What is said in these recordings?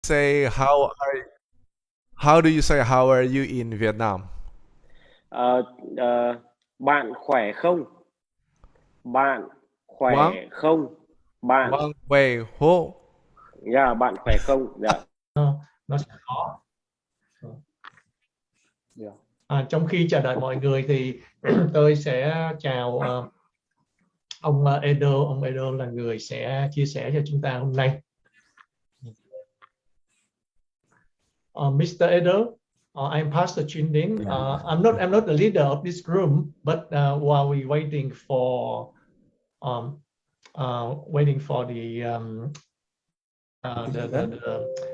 say how do you say how are you in Vietnam? Ờ, Bạn khỏe không? Bạn Quang khỏe không? Bạn, Quang Quay Ho. dạ, bạn khỏe không? Dạ. Nó sẽ khó. Dạ. Trong khi chờ đợi mọi người thì tôi sẽ chào ông Edo. Ông Edo là người sẽ chia sẻ cho chúng ta hôm nay. Mr. Edo, I'm Pastor Chin Ding. I'm not the leader of this room, but while we waiting for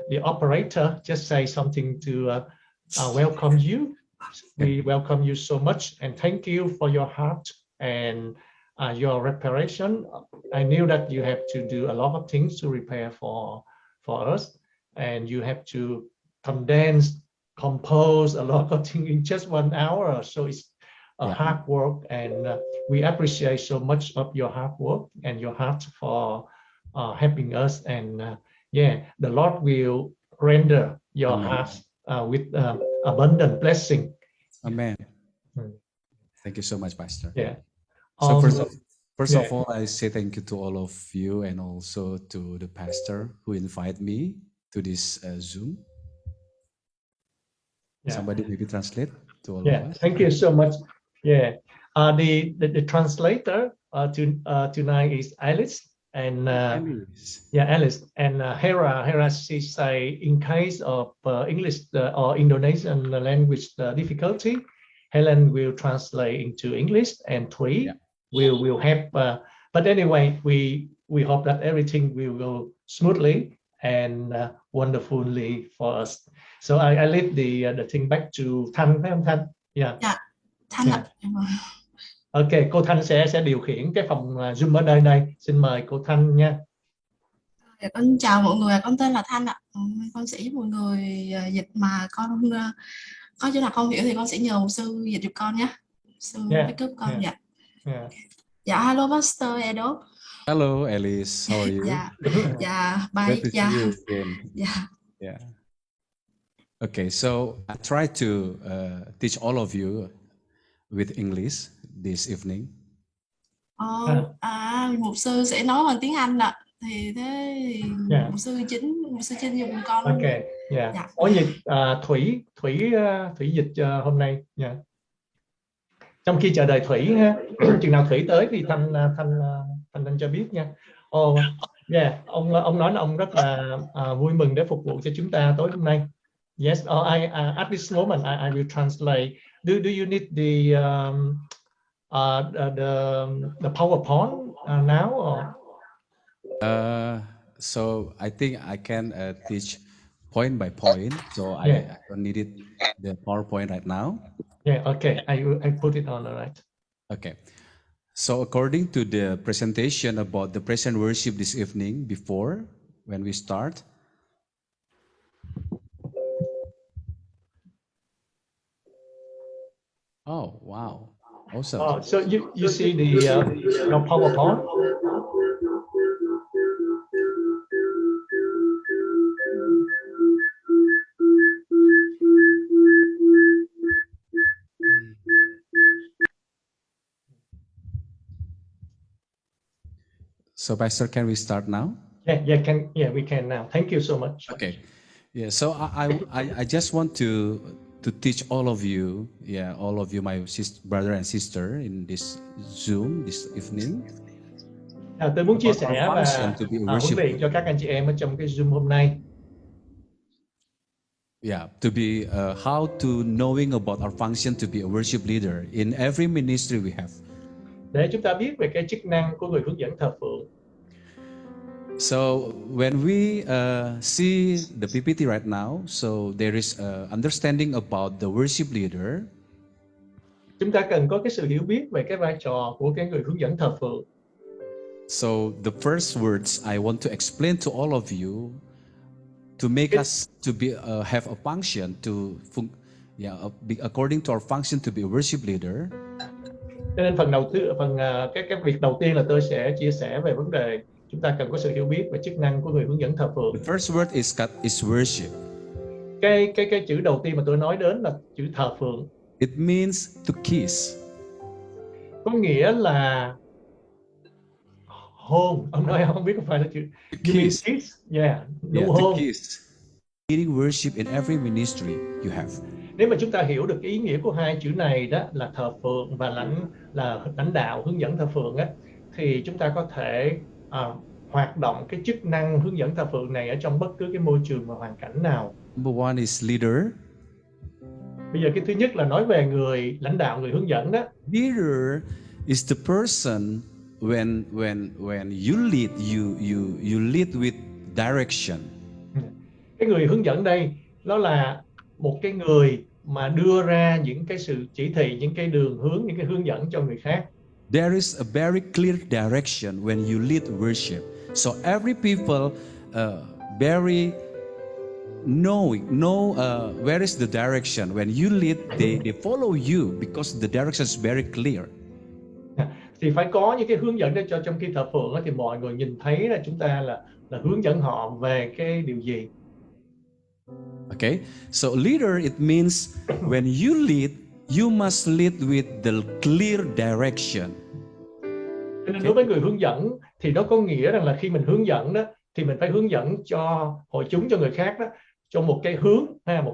the operator, just say something to welcome you. We welcome you so much and thank you for your heart and your preparation. I knew that you have to do a lot of things to prepare for us, and you have to condense, compose a lot of things in just 1 hour. So it's hard work, and we appreciate so much of your hard work and your heart for helping us. And the Lord will render your heart with abundant blessing. Amen. Thank you so much, Pastor. Yeah. So first of all, I say thank you to all of you and also to the pastor who invited me to this Zoom. Somebody maybe translate to all of us. Thank you so much. The translator tonight is Alice. And Alice and Hera she say in case of English or Indonesian language difficulty, Helen will translate into English and Thủy will help. But anyway, we hope that everything will go smoothly and wonderfully for us. So I leave the thing back to Thanh, phải không Thanh? Thanh ạ. Ok, cô Thanh sẽ điều khiển cái phòng Zoom ở đây đây. Xin mời cô Thanh nha. Con chào mọi người, con tên là Thanh ạ. Con sẽ giúp mọi người dịch, mà con có chỗ nào không hiểu thì con sẽ nhờ một sư dịch giúp con nhé. Sư backup con. Dạ, hello Pastor Edo. Hello Alice, how are you? Dạ, bye. Good to see you again. Yeah. Okay, so I try to teach all of you with English this evening. Mục sư sẽ nói bằng tiếng Anh ạ. Thì mục sư Trinh dùng con. Ok, có dịch Thủy dịch hôm nay. Trong khi chờ đợi Thủy ha, chừng nào Thủy tới thì Thanh cho biết nha. Ông nói là ông rất là vui mừng để phục vụ cho chúng ta tối hôm nay. Yes, at this moment I will translate. Do you need the PowerPoint now or? So I think I can teach point by point. So I don't need the PowerPoint right now. Okay. I put it on, all right. Okay. So according to the presentation about the praise and worship this evening, before when we start. Oh wow! Awesome. So you see the PowerPoint. So Pastor, can we start now? We can now. Thank you so much. Okay. Yeah. So I just want to teach all of you, my brother and sister in this Zoom this evening. Tôi muốn chia sẻ và huấn luyện cho các anh chị em ở trong cái Zoom hôm nay. To be how to knowing about our function to be a worship leader in every ministry we have. Để chúng ta biết về cái chức năng của người hướng dẫn thờ phượng. So when we see the PPT right now, so there is a understanding about the worship leader. Chúng ta cần có cái sự hiểu biết về cái vai trò của cái người hướng dẫn thờ phượng. So the first words I want to explain to all of you to make us to be have a function to according to our function to be a worship leader. Cho nên cái việc đầu tiên là tôi sẽ chia sẻ về vấn đề chúng ta cần có sự hiểu biết về chức năng của người hướng dẫn thờ phượng. The first word is worship. Cái chữ đầu tiên mà tôi nói đến là chữ thờ phượng. It means to kiss. Có nghĩa là hôn. Ông nói không biết có phải là chữ To you mean kiss. kiss? Yeah, nụ Yeah, to hôn. kiss. Leading worship in every ministry you have. Nếu mà chúng ta hiểu được cái ý nghĩa của hai chữ này đó là thờ phượng và lãnh đạo hướng dẫn thờ phượng á, thì chúng ta có thể hoạt động cái chức năng hướng dẫn thờ phượng này ở trong bất cứ cái môi trường và hoàn cảnh nào. Number one is leader. Bây giờ cái thứ nhất là nói về người lãnh đạo, người hướng dẫn đó. Leader is the person when you lead, you lead with direction. Cái người hướng dẫn đây nó là một cái người mà đưa ra những cái sự chỉ thị, những cái đường hướng, những cái hướng dẫn cho người khác. There is a very clear direction when you lead worship. So every people very know where is the direction. When you lead, they follow you because the direction is very clear. Thì phải có những cái hướng dẫn để cho trong khi thờ phượng thì mọi người nhìn thấy là chúng ta là hướng dẫn họ về cái điều gì. Okay, so leader, it means when you lead, you must lead with the clear direction. Cho nên đối với người hướng dẫn thì nó có nghĩa rằng là khi mình hướng dẫn đó thì mình phải hướng dẫn cho hội chúng, cho người khác đó, cho một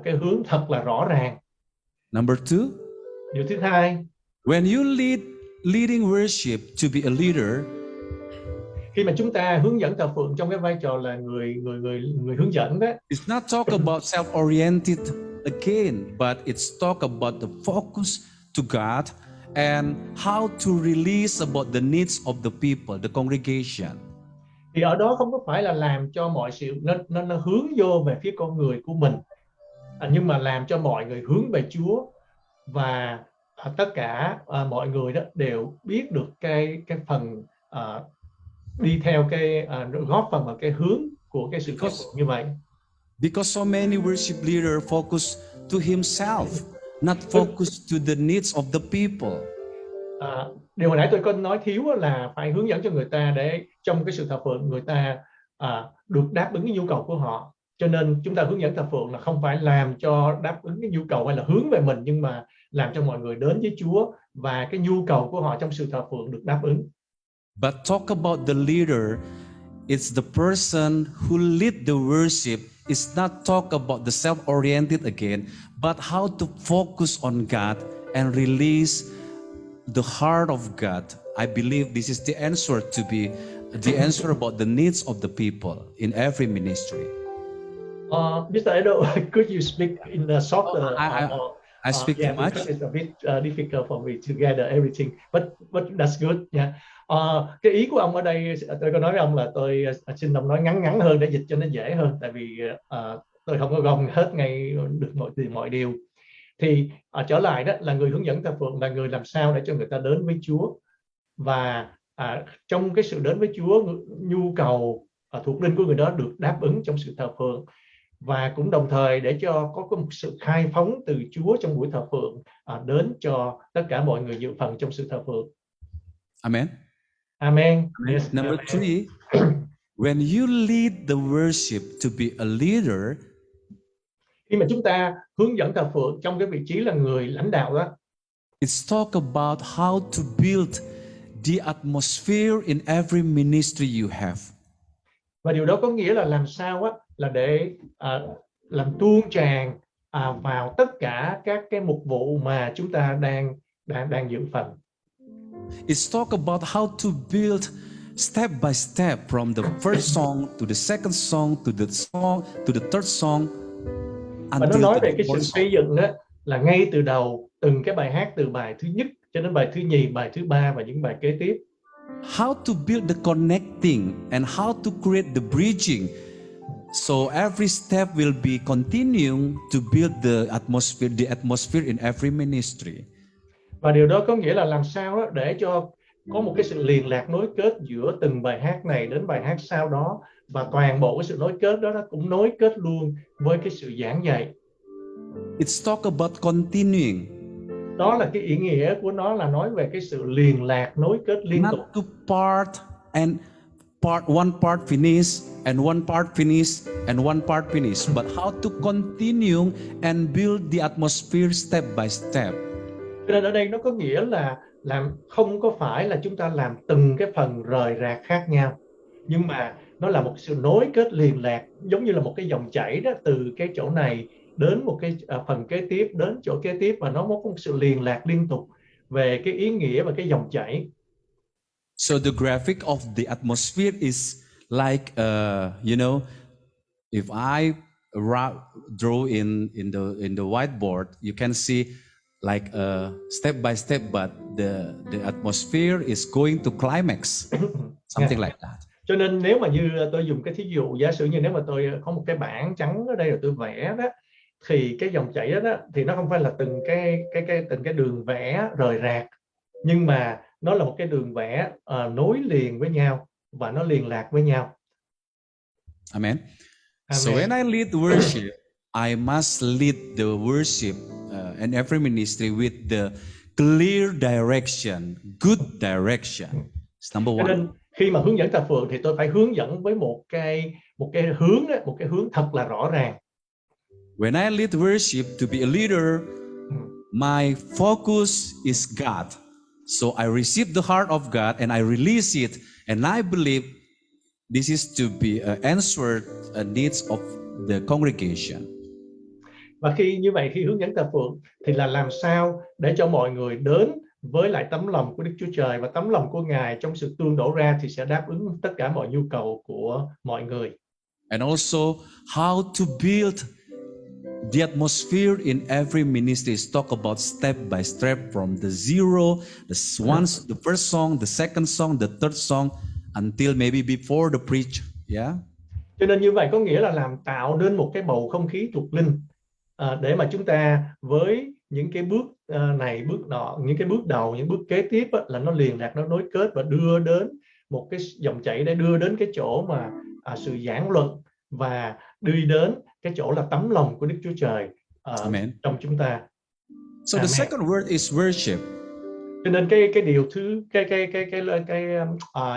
cái hướng thật là rõ ràng. Number two, Điều thứ hai, when you leading worship to be a leader, khi mà chúng ta hướng dẫn thờ phượng trong cái vai trò là người hướng dẫn đó, it's not talk about self-oriented again, but it's talk about the focus to God and how to release about the needs of the people, the congregation. thì ở đó không có phải là làm cho mọi sự nó hướng vô về phía con người của mình, nhưng mà làm cho mọi người hướng về Chúa, và tất cả mọi người đó đều biết được cái phần đi theo cái góp phần vào cái hướng của cái sự thờ phượng như vậy. Because so many worship leaders focus to himself, not focus to the needs of the people. Điều hồi nãy tôi có nói thiếu là phải hướng dẫn cho người ta để trong cái sự thờ phượng người ta được đáp ứng cái nhu cầu của họ. Cho nên chúng ta hướng dẫn thờ phượng là không phải làm cho đáp ứng cái nhu cầu hay là hướng về mình, nhưng mà làm cho mọi người đến với Chúa và cái nhu cầu của họ trong sự thờ phượng được đáp ứng. But talk about the leader, it's the person who lead the worship. It's not talk about the self-oriented again, but how to focus on God and release the heart of God. I believe this is the answer to be the answer about the needs of the people in every ministry. Mr. Edo, could you speak in a softer? I speak too much. It's a bit difficult for me to gather everything, but that's good. Yeah. Cái ý của ông ở đây, tôi có nói với ông là tôi xin ông nói ngắn hơn để dịch cho nó dễ hơn, tại vì tôi không có gom hết ngay được mọi điều. Thì trở lại đó là người hướng dẫn thờ phượng là người làm sao để cho người ta đến với Chúa, và trong cái sự đến với Chúa, nhu cầu thuộc linh của người đó được đáp ứng trong sự thờ phượng, và cũng đồng thời để cho có một sự khai phóng từ Chúa trong buổi thờ phượng đến cho tất cả mọi người dự phần trong sự thờ phượng. Amen. Amen. Yes. Number three, when you lead the worship to be a leader, khi mà chúng ta hướng dẫn thờ phượng trong cái vị trí là người lãnh đạo đó, it's talk about how to build the atmosphere in every ministry you have. và điều đó có nghĩa là làm sao là để làm tuôn tràn vào tất cả các cái mục vụ mà chúng ta đang dự phần. It's talk about how to build step by step from the first song to the second song to the third song. Và nó nói về cái sự xây dựng đó là ngay từ đầu từng cái bài hát, từ bài thứ nhất cho đến bài thứ nhì, bài thứ ba và những bài kế tiếp. How to build the connecting and how to create the bridging. So every step will be continuing to build the atmosphere in every ministry. Và điều đó có nghĩa là làm sao đó để cho có một cái sự liên lạc nối kết giữa từng bài hát này đến bài hát sau đó, và toàn bộ cái sự nối kết đó nó cũng nối kết luôn với cái sự giảng dạy. It's talk about continuing. Đó là cái ý nghĩa của nó, là nói về cái sự liên lạc nối kết liên tục. Not to part and one part finish and one part finish and one part finish, but how to continue and build the atmosphere step by step. Cho nên ở đây nó có nghĩa là làm không có phải là chúng ta làm từng cái phần rời rạc khác nhau, nhưng mà nó là một sự nối kết liền lạc, giống như là một cái dòng chảy đó, từ cái chỗ này đến một cái phần kế tiếp, đến chỗ kế tiếp, và nó có một sự liền lạc liên tục về cái ý nghĩa và cái dòng chảy. So the graphic of the atmosphere is like, if I draw in the whiteboard, you can see like step by step, but the atmosphere is going to climax, something like that. Cho nên nếu mà như tôi dùng cái thí dụ, giả sử như nếu mà tôi có một cái bảng trắng ở đây rồi tôi vẽ đó, thì cái dòng chảy đó thì nó không phải là từng cái đường vẽ rời rạc, nhưng mà nó là một cái đường vẽ nối liền với nhau và nó liền lạc với nhau. Amen. Amen. So when I lead worship, I must lead the worship and every ministry with the clear direction, good direction. It's number Cho one. nên khi mà hướng dẫn thờ phượng thì tôi phải hướng dẫn với một cái hướng thật là rõ ràng. When I lead worship to be a leader, my focus is God. So I receive the heart of God and I release it, and I believe this is to be answered needs of the congregation. Và khi như vậy, khi hướng dẫn thờ phượng thì là làm sao để cho mọi người đến với lại tấm lòng của Đức Chúa Trời, và tấm lòng của Ngài trong sự tương đổ ra thì sẽ đáp ứng tất cả mọi nhu cầu của mọi người. And also how to build the atmosphere in every ministry. Talk about step by step from the zero, the first song, the second song, the third song, until maybe before the preach. Yeah. Cho nên như vậy có nghĩa là tạo nên một cái bầu không khí thuộc linh để mà chúng ta với những cái bước này, bước nọ, những cái bước đầu, những bước kế tiếp là nó liền lạc, nó nối kết và đưa đến một cái dòng chảy để đưa đến cái chỗ mà sự giảng luận và đi đến cái chỗ là tấm lòng của Đức Chúa Trời trong chúng ta. So the second word is worship. Cho nên cái điều thứ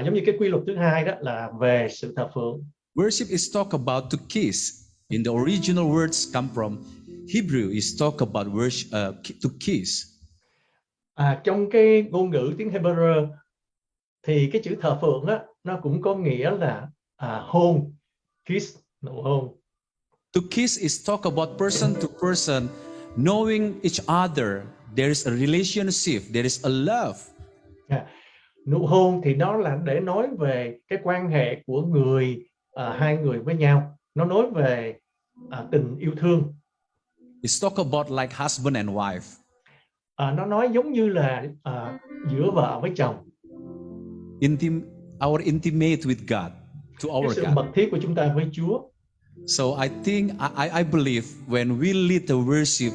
giống như cái quy luật thứ hai đó là về sự thờ phượng. Worship is talk about to kiss. In the original words come from Hebrew, is talk about worship, to kiss. Trong cái ngôn ngữ tiếng Hebrew thì cái chữ thờ phượng á, nó cũng có nghĩa là hôn, kiss, nụ hôn. To kiss is talk about person to person, knowing each other. There is a relationship, there is a love. Nụ hôn thì nó là để nói về cái quan hệ của hai người với nhau. Nó nói về tình yêu thương. It's talk about like husband and wife. Nó nói giống như là giữa vợ với chồng. Our intimate with God, to our cái sự God. mật thiết của chúng ta với Chúa. So I think I believe when we lead the worship,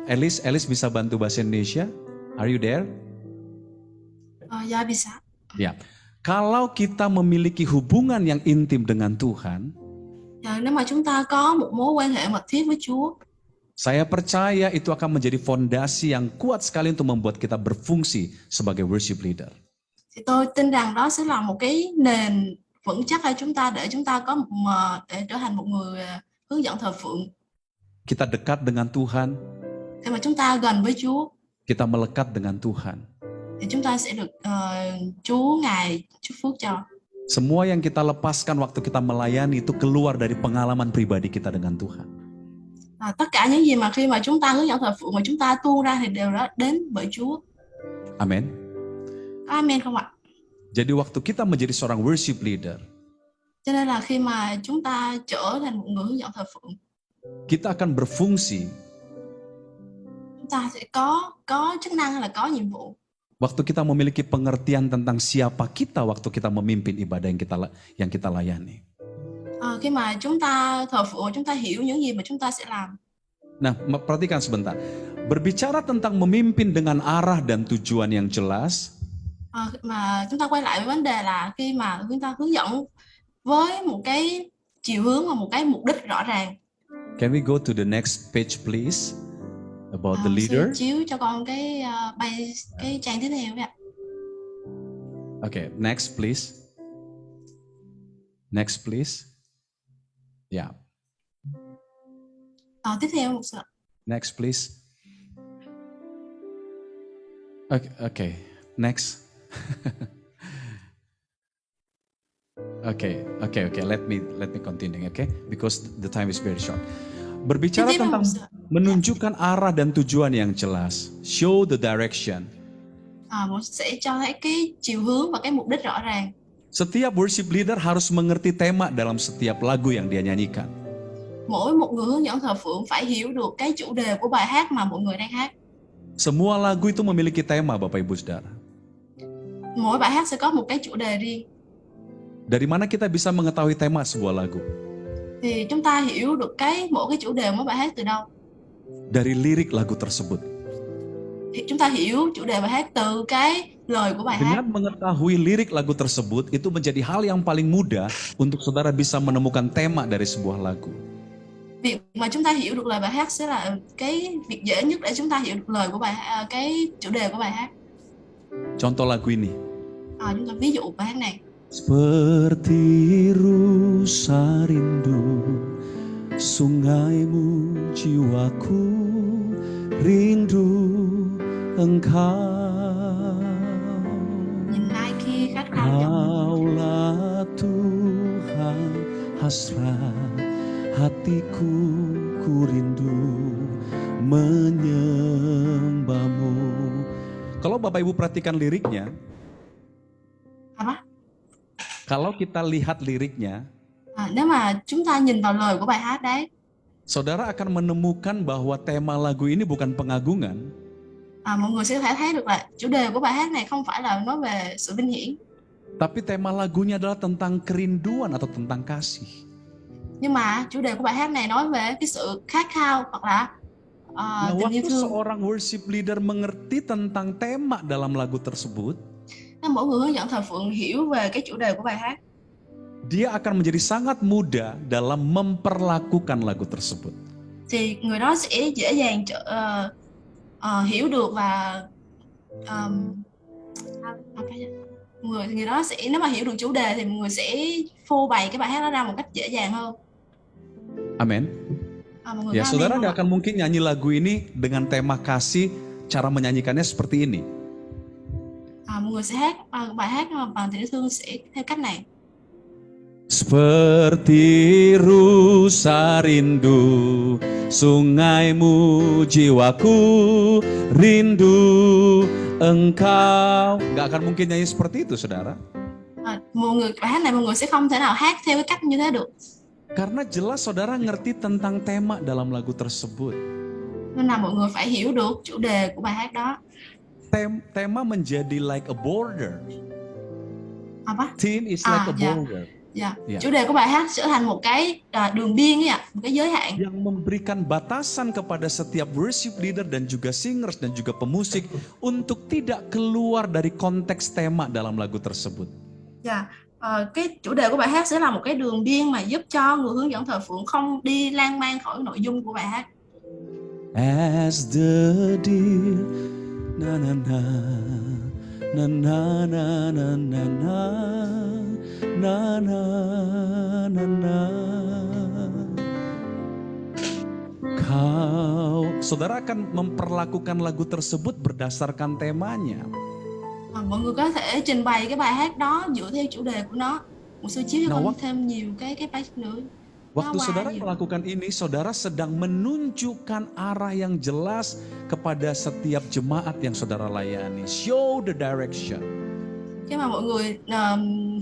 Alice bisa bantu bahasa Indonesia? Are you there? Ya bisa. Ya. Kalau kita memiliki hubungan yang intim dengan Tuhan, Nếu mà chúng ta có một mối quan hệ mật thiết với Chúa, saya percaya itu akan menjadi fondasi yang kuat sekali untuk membuat kita berfungsi sebagai worship leader. thì tôi tin rằng đó sẽ là một cái nền vững chắc để chúng ta có để trở thành một người hướng dẫn thờ phượng. Kita dekat dengan Tuhan, Khi mà chúng ta gần với Chúa, kita melekat dengan Tuhan. thì chúng ta sẽ được Chúa Ngài chúc phước cho. Semua yang kita lepaskan waktu kita melayani itu keluar dari pengalaman pribadi kita dengan Tuhan. Tất cả những gì mà khi mà chúng ta hướng dẫn thờ phượng mà chúng ta tuôn ra thì đều đó đến bởi Chúa. Amen. Amen không ạ? Jadi waktu kita menjadi seorang worship leader, Cho nên là khi mà chúng ta trở thành một người hướng dẫn thờ phượng, kita akan berfungsi. chúng ta sẽ có chức năng là có nhiệm vụ. Waktu kita memiliki pengertian tentang siapa kita waktu kita memimpin ibadah yang kita layani. Khi mà chúng ta thờ phượng, chúng ta hiểu những gì mà chúng ta sẽ làm. Nah, perhatikan sebentar. Berbicara tentang memimpin dengan arah dan tujuan yang jelas, Mà chúng ta quay lại với vấn đề là khi mà chúng ta hướng dẫn với một cái chiều hướng và một cái mục đích rõ ràng. Can we go to the next page please? About the leader. Xin chiếu cho con cái trang tiếp theo vậy ạ. Okay, next please. Next please. Yeah. Tiếp theo một sự. Next please. Okay. Next. Okay. Let me continue, okay? Because the time is very short. Berbicara Tiếp theo tentang một sự. menunjukkan arah dan tujuan yang jelas. Show the direction. Sẽ cho thấy cái chiều hướng và cái mục đích rõ ràng. Setiap worship leader harus mengerti tema dalam setiap lagu yang dia nyanyikan. Mỗi một người hướng dẫn thờ phượng phải hiểu được cái chủ đề của bài hát mà mọi người đang hát. Semua lagu itu memiliki tema, Bapak Ibu Saudara. Mỗi bài hát sẽ có một cái chủ đề riêng. Dari mana kita bisa mengetahui tema sebuah lagu? Thì chúng ta hiểu được mỗi cái chủ đề mỗi bài hát từ đâu? Dari lirik lagu tersebut. Thì chúng ta hiểu chủ đề bài hát từ cái lời của bài hát. Dengan mengetahui lirik lagu tersebut, itu menjadi hal yang paling mudah untuk saudara bisa menemukan tema dari sebuah lagu. Việc mà chúng ta hiểu được lời bài hát sẽ là cái việc dễ nhất để chúng ta hiểu được lời của bài hát, cái chủ đề của bài hát. Contoh lagu ini. Chúng ta ví dụ bài hát này. Seperti rusa rindu, sungaimu jiwaku rindu engkau. Nhìn ai kia khát khao giọng. Kaulah Tuhan hasrat hatiku ku rindu menyembahmu. Kalau Bapak Ibu perhatikan liriknya, Apa? kalau kita lihat liriknya, Nếu mà chúng ta nhìn vào lời của bài hát đấy, saudara akan menemukan bahwa tema lagu ini bukan pengagungan, mọi người sẽ có thể thấy được là chủ đề của bài hát này không phải là nói về sự vinh hiển, tapi tema lagunya adalah tentang kerinduan atau tentang kasih. nhưng mà chủ đề của bài hát này nói về cái sự khát khao hoặc là tình yêu Waktu thương. seorang worship leader mengerti tentang tema dalam lagu tersebut, Nếu mỗi người hướng dẫn thờ phượng hiểu về cái chủ đề của bài hát, dia akan menjadi sangat mudah dalam memperlakukan lagu tersebut. thì người đó sẽ dễ dàng hiểu được và người đó sẽ, nếu mà hiểu được chủ đề thì người sẽ phô bày cái bài hát đó ra một cách dễ dàng hơn. Amin. Mọi người Ya, có saudara amen nggak không ạ? akan mungkin nyanyi lagu ini dengan tema kasih, cara menyanyikannya seperti ini. Mọi người sẽ hát bài hát bằng tình yêu thương sẽ theo cách này. Seperti rusa rindu, sungaimu jiwaku rindu engkau. Nggak akan mungkin nyanyi seperti itu, saudara. Bài hát này mọi người sẽ không thể nào hát theo cái cách như thế được. Karena jelas saudara ngerti tentang tema dalam lagu tersebut. Nên là mọi người phải hiểu được chủ đề của bài hát đó. Tema menjadi like a border. Apa? Theme is like a border. Dạ. Dạ. Chủ đề của bài hát trở thành một cái đường biên ấy ạ, một cái giới hạn. Yang memberikan batasan kepada setiap worship leader dan juga singers dan juga pemusik untuk tidak keluar dari konteks tema dalam lagu tersebut. Dạ. Cái chủ đề của bài hát sẽ là một cái đường biên mà giúp cho người hướng dẫn thờ phượng không đi lan man khỏi nội dung của bài hát. As the deer, na na na, na na na na na na, na na na na. Saudara akan memperlakukan lagu tersebut berdasarkan temanya. Mọi người có thể trình bày cái bài hát đó dựa theo chủ đề của nó. Một số chiếu cho con thêm nhiều cái base nữa. Waktu saudara melakukan ini, saudara sedang menunjukkan arah yang jelas kepada setiap jemaat yang saudara layani. Show the direction. Khi mà mọi người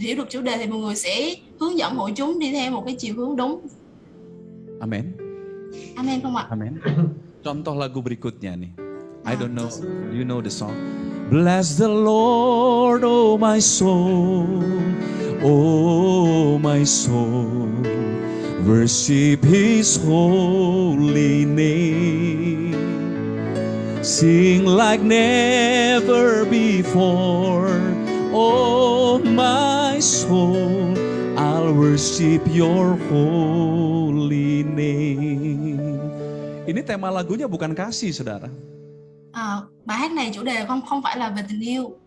hiểu được chủ đề thì mọi người sẽ hướng dẫn hội chúng đi theo một cái chiều hướng đúng. Amen. Amen không ạ? Amen. Contoh lagu berikutnya nih. I don't know, do you know the song? Bless the Lord, oh my soul, oh my soul. Worship His holy name. Sing like never before. Oh my soul, I'll worship your holy name. Ini tema lagunya bukan kasih, saudara. Bài hát này chủ đề không phải là về tình yêu.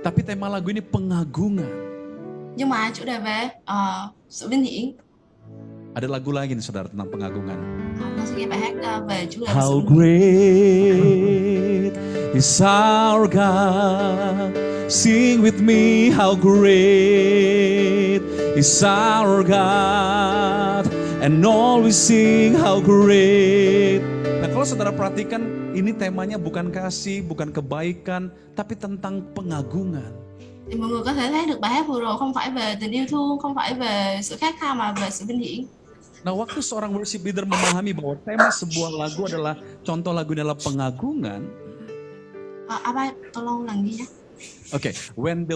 Tapi tema lagu ini pengagungan. Nhưng mà chủ đề về sự vinh hiển. Ada lagu lagi nih saudara tentang pengagungan. Con sẽ nghe bài hát về chủ đề How sự vinh hiển. great is our God. Sing with me, how great is our God. And all we sing, how great. Nah, kalau saudara perhatikan, ini temanya bukan kasih, bukan kebaikan, tapi tentang pengagungan. Thì mọi người có thể thấy được bài hát vừa rồi không phải về tình yêu thương, không phải về sự khát khao mà về sự vinh hiển. Nah, waktu seorang worship leader memahami bahwa tema sebuah lagu adalah, contoh lagu adalah pengagungan. Apa tolong lagi ya. Okay, when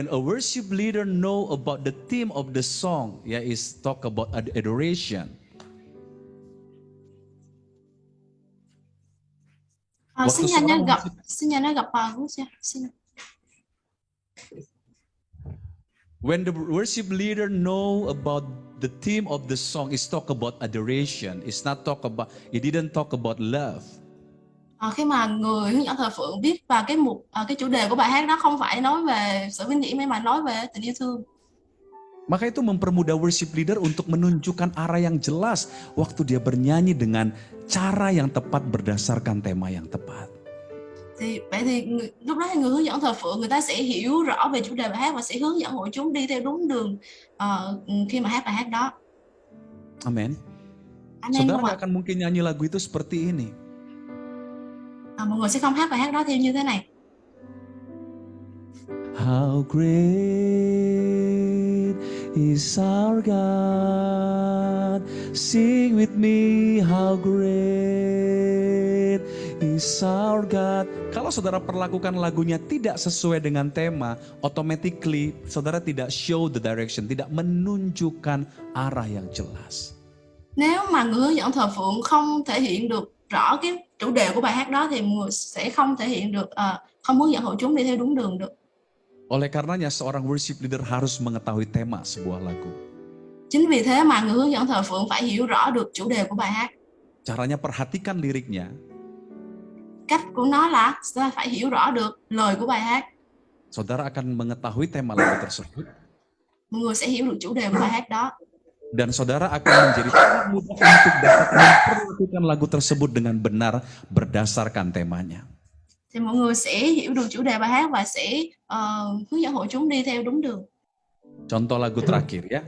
a worship leader know about the theme of the song, is talk about adoration. Xin nhà gặp Gus ya. Xin. When the worship leader know about the theme of the song, is talk about adoration. It's not talk about. It didn't talk about love. Khi mà người hướng dẫn thờ phượng viết và cái chủ đề của bài hát đó không phải nói về sự vinh hiển mà nói về tình yêu thương. Maka itu mempermudah worship leader untuk menunjukkan arah yang jelas waktu dia bernyanyi dengan cara yang tepat berdasarkan tema yang tepat. Vậy thì lúc đó thì người hướng dẫn thờ phượng người ta sẽ hiểu rõ về chủ đề bài hát và sẽ hướng dẫn hội chúng đi theo đúng đường khi mà hát bài hát đó. Amen. Saudara nggak akan mungkin nyanyi lagu itu seperti ini. Mọi người sẽ không hát bài hát đó theo như thế này. How great is our God. Sing with me, how great is our God. Kalau saudara perlakukan lagunya tidak sesuai dengan tema, automatically saudara tidak show the direction, tidak menunjukkan arah yang jelas. Nếu mà người hướng dẫn thờ phượng không thể hiện được rõ cái chủ đề của bài hát đó thì người sẽ không thể hiện được, không hướng dẫn hội chúng đi theo đúng đường được. Oleh karenanya seorang worship leader harus mengetahui tema sebuah lagu. Chính vì thế mà người hướng dẫn thờ phượng phải hiểu rõ được chủ đề của bài hát. Caranya perhatikan liriknya. Cách của nó là phải hiểu rõ được lời của bài hát. Saudara akan mengetahui tema lagu tersebut. Mọi người sẽ hiểu được chủ đề của bài hát đó. Dan saudara akan menjadi sangat mudah untuk dapat memperlakukan lagu tersebut dengan benar berdasarkan temanya. Thì mọi người sẽ hiểu được chủ đề bài hát và sẽ hướng dẫn hội chúng đi theo đúng đường. Contoh lagu terakhir ya.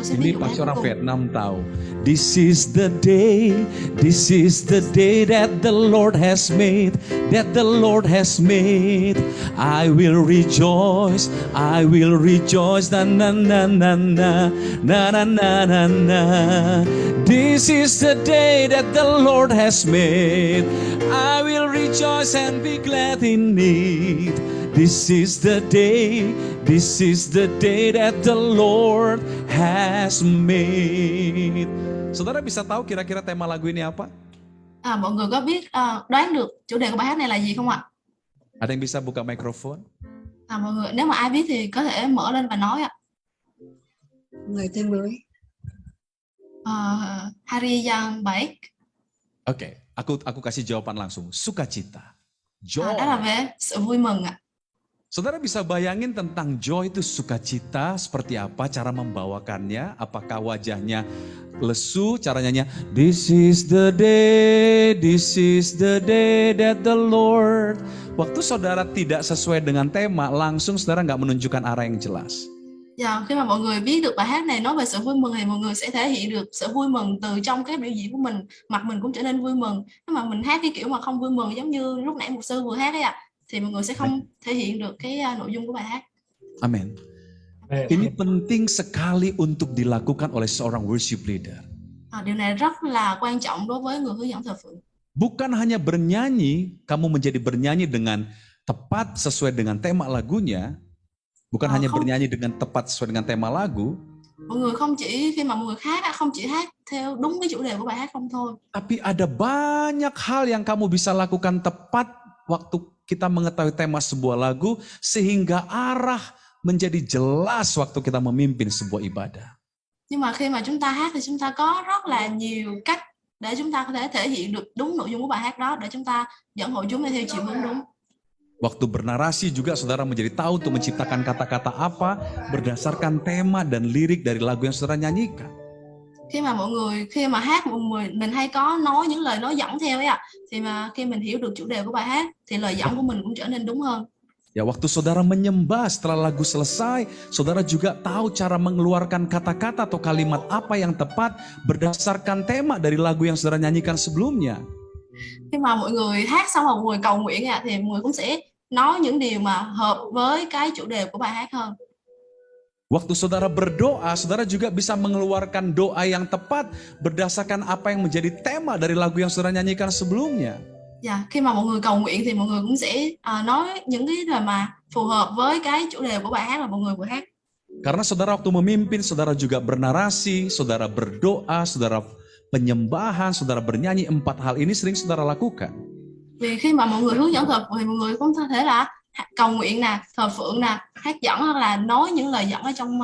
Ini pasti orang Vietnam tahu. This is the day that the Lord has made, I will rejoice, na na na na na, na na na na na. This is the day that the Lord has made, I will rejoice and be glad in it. This is the day that the Lord has made. Saudara bisa tahu kira-kira tema lagu ini apa? Mọi người có biết đoán được chủ đề của bài hát này là gì không ạ? Ada yang bisa buka mikrofon? Mọi người, nếu mà ai biết thì có thể mở lên và nói ạ. Người tên mới. Hari yang baik. Oke, aku kasih jawaban langsung. Sukacita. Joy. Đó là về sự vui mừng ạ. Saudara bisa bayangin tentang joy itu sukacita seperti apa, cara membawakannya, apakah wajahnya lesu, caranya this is the day that the Lord. Waktu saudara tidak sesuai dengan tema, langsung saudara nggak menunjukkan arah yang jelas. Khi mà mọi người biết được bài hát này nói về sự vui mừng thì mọi người sẽ thể hiện được sự vui mừng từ trong cái biểu diễn của mình, mặt mình cũng trở nên vui mừng. Nếu mà mình hát cái kiểu mà không vui mừng giống như lúc nãy mục sư vừa hát ấy ạ, thì mọi người sẽ không thể hiện được cái nội dung của bài hát. Amin. Ini penting sekali untuk dilakukan oleh seorang worship leader. Điều này rất là quan trọng đối với người hướng dẫn thờ phượng. Bukan hanya bernyanyi, kamu menjadi bernyanyi dengan tepat sesuai dengan tema lagunya. Bukan hanya bernyanyi dengan tepat sesuai dengan tema lagu. Mọi người không chỉ khi mà mọi người hát không chỉ hát theo đúng cái chủ đề của bài hát không thôi. Tapi ada banyak hal yang kamu bisa lakukan tepat waktu kita mengetahui tema sebuah lagu sehingga arah menjadi jelas waktu kita memimpin sebuah ibadah. Nhưng mà khi mà chúng ta hát thì chúng ta có rất là nhiều cách để chúng ta có thể thể hiện được đúng nội dung của bài hát đó để chúng ta dẫn hội chúng đi theo chiều hướng đúng. Waktu bernarasi juga saudara menjadi tahu untuk menciptakan kata-kata apa berdasarkan tema dan lirik dari lagu yang saudara nyanyikan. Khi mà hát mình hay có nói những lời nói dẫn theo ấy ạ, thì mà khi mình hiểu được chủ đề của bài hát thì lời dẫn của mình cũng trở nên đúng hơn. Ya, waktu saudara menyembah setelah lagu selesai, saudara juga tahu cara mengeluarkan kata-kata atau kalimat apa yang tepat berdasarkan tema dari lagu yang saudara nyanyikan sebelumnya. Khi mà mọi người hát xong rồi mọi người cầu nguyện ạ, thì mọi người cũng sẽ nói những điều mà hợp với cái chủ đề của bài hát hơn. Waktu saudara berdoa, saudara juga bisa mengeluarkan doa yang tepat berdasarkan apa yang menjadi tema dari lagu yang saudara nyanyikan sebelumnya. Dạ, khi mà mọi người cầu nguyện thì mọi người cũng sẽ nói những cái lời mà phù hợp với cái chủ đề của bài hát mà mọi người vừa hát. Karena saudara waktu memimpin, saudara juga bernarasi, saudara berdoa, saudara penyembahan, saudara bernyanyi, 4 hal ini sering saudara lakukan. Vì khi mà mọi người hướng dẫn thờ phượng thì mọi người cũng có thể là cầu nguyện nè, thờ phượng nè, hát dẫn hoặc là nói những lời dẫn ở trong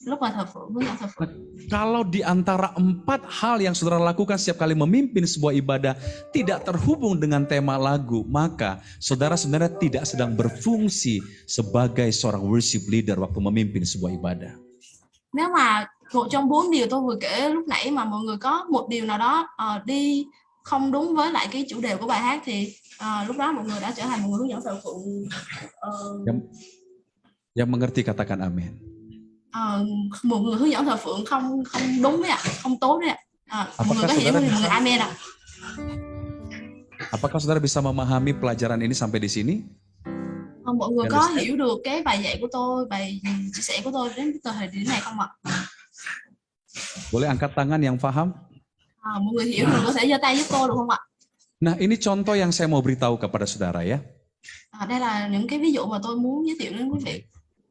lúc mà thờ phượng, hướng dẫn thờ phượng. Kalau di antara 4 hal yang saudara lakukan setiap kali memimpin sebuah ibadah tidak terhubung dengan tema lagu, maka saudara sebenarnya tidak sedang berfungsi sebagai seorang worship leader waktu memimpin sebuah ibadah. Nếu mà một trong 4 điều tôi vừa kể lúc nãy mà mọi người có một điều nào đó đi không đúng với lại cái chủ đề của bài hát thì lúc đó mọi người đã trở thành một người hướng dẫn thờ phượng. Yang mengerti katakan amin. Một người hướng dẫn thờ phượng không đúng đấy ạ, không tốt đấy ạ. Mọi người có hiểu thì mọi người amen ạ. Apakah saudara bisa memahami pelajaran ini sampai di sini? Mọi người có hiểu được cái bài dạy của tôi, bài chia sẻ của tôi đến thời điểm này không ạ? Boleh angkat tangan yang paham? Mọi người hiểu được có thể giơ tay giúp tôi được không ạ? Nah, ini contoh yang saya mau beritahu kepada saudara ya. Đây là những cái ví dụ mà tôi muốn giới thiệu đến quý vị.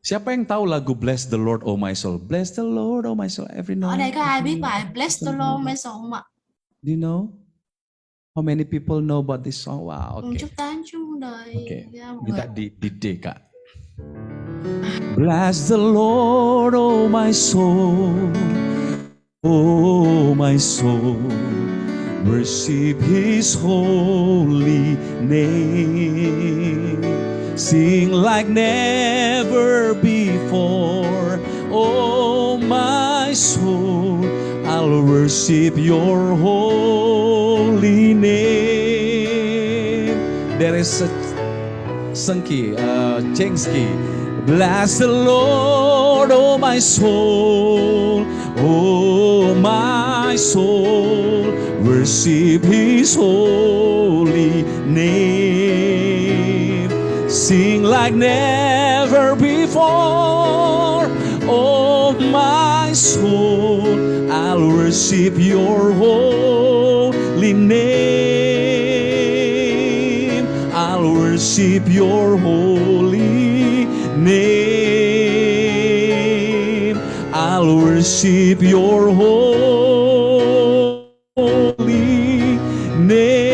Siapa yang tahu lagu Bless the Lord Oh My Soul? Bless the Lord Oh My Soul every night. Ở đây có ai biết bài Bless the Lord My Soul không ạ? Do you know? How many people know about this song? Wow, okay. Chúc tán chung đời. Okay. Mọi Minta người. di D, Kak. Bless the Lord oh my soul. Oh my soul. Worship His holy name. Sing like never before. Oh my soul, I'll worship your holy name. There is a Sengki, Chengski. Bless the Lord, oh my soul. Oh my soul, worship His holy name. Sing like never before. Oh my soul, I'll worship your holy name. I'll worship your holy name. I'll worship your holy name.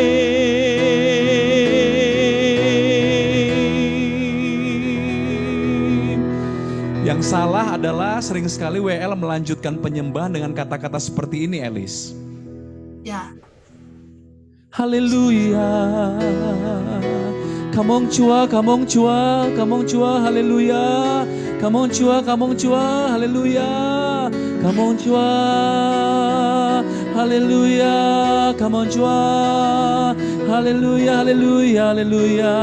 Yang salah adalah sering sekali WL melanjutkan penyembahan dengan kata-kata seperti ini, Elis. Dạ. Haleluya. Come on Chúa, come on Chúa, come on Chúa, haleluya. Come on Chúa, haleluya. Come on Chúa, haleluya. Come on Chúa, haleluya, haleluya, haleluya.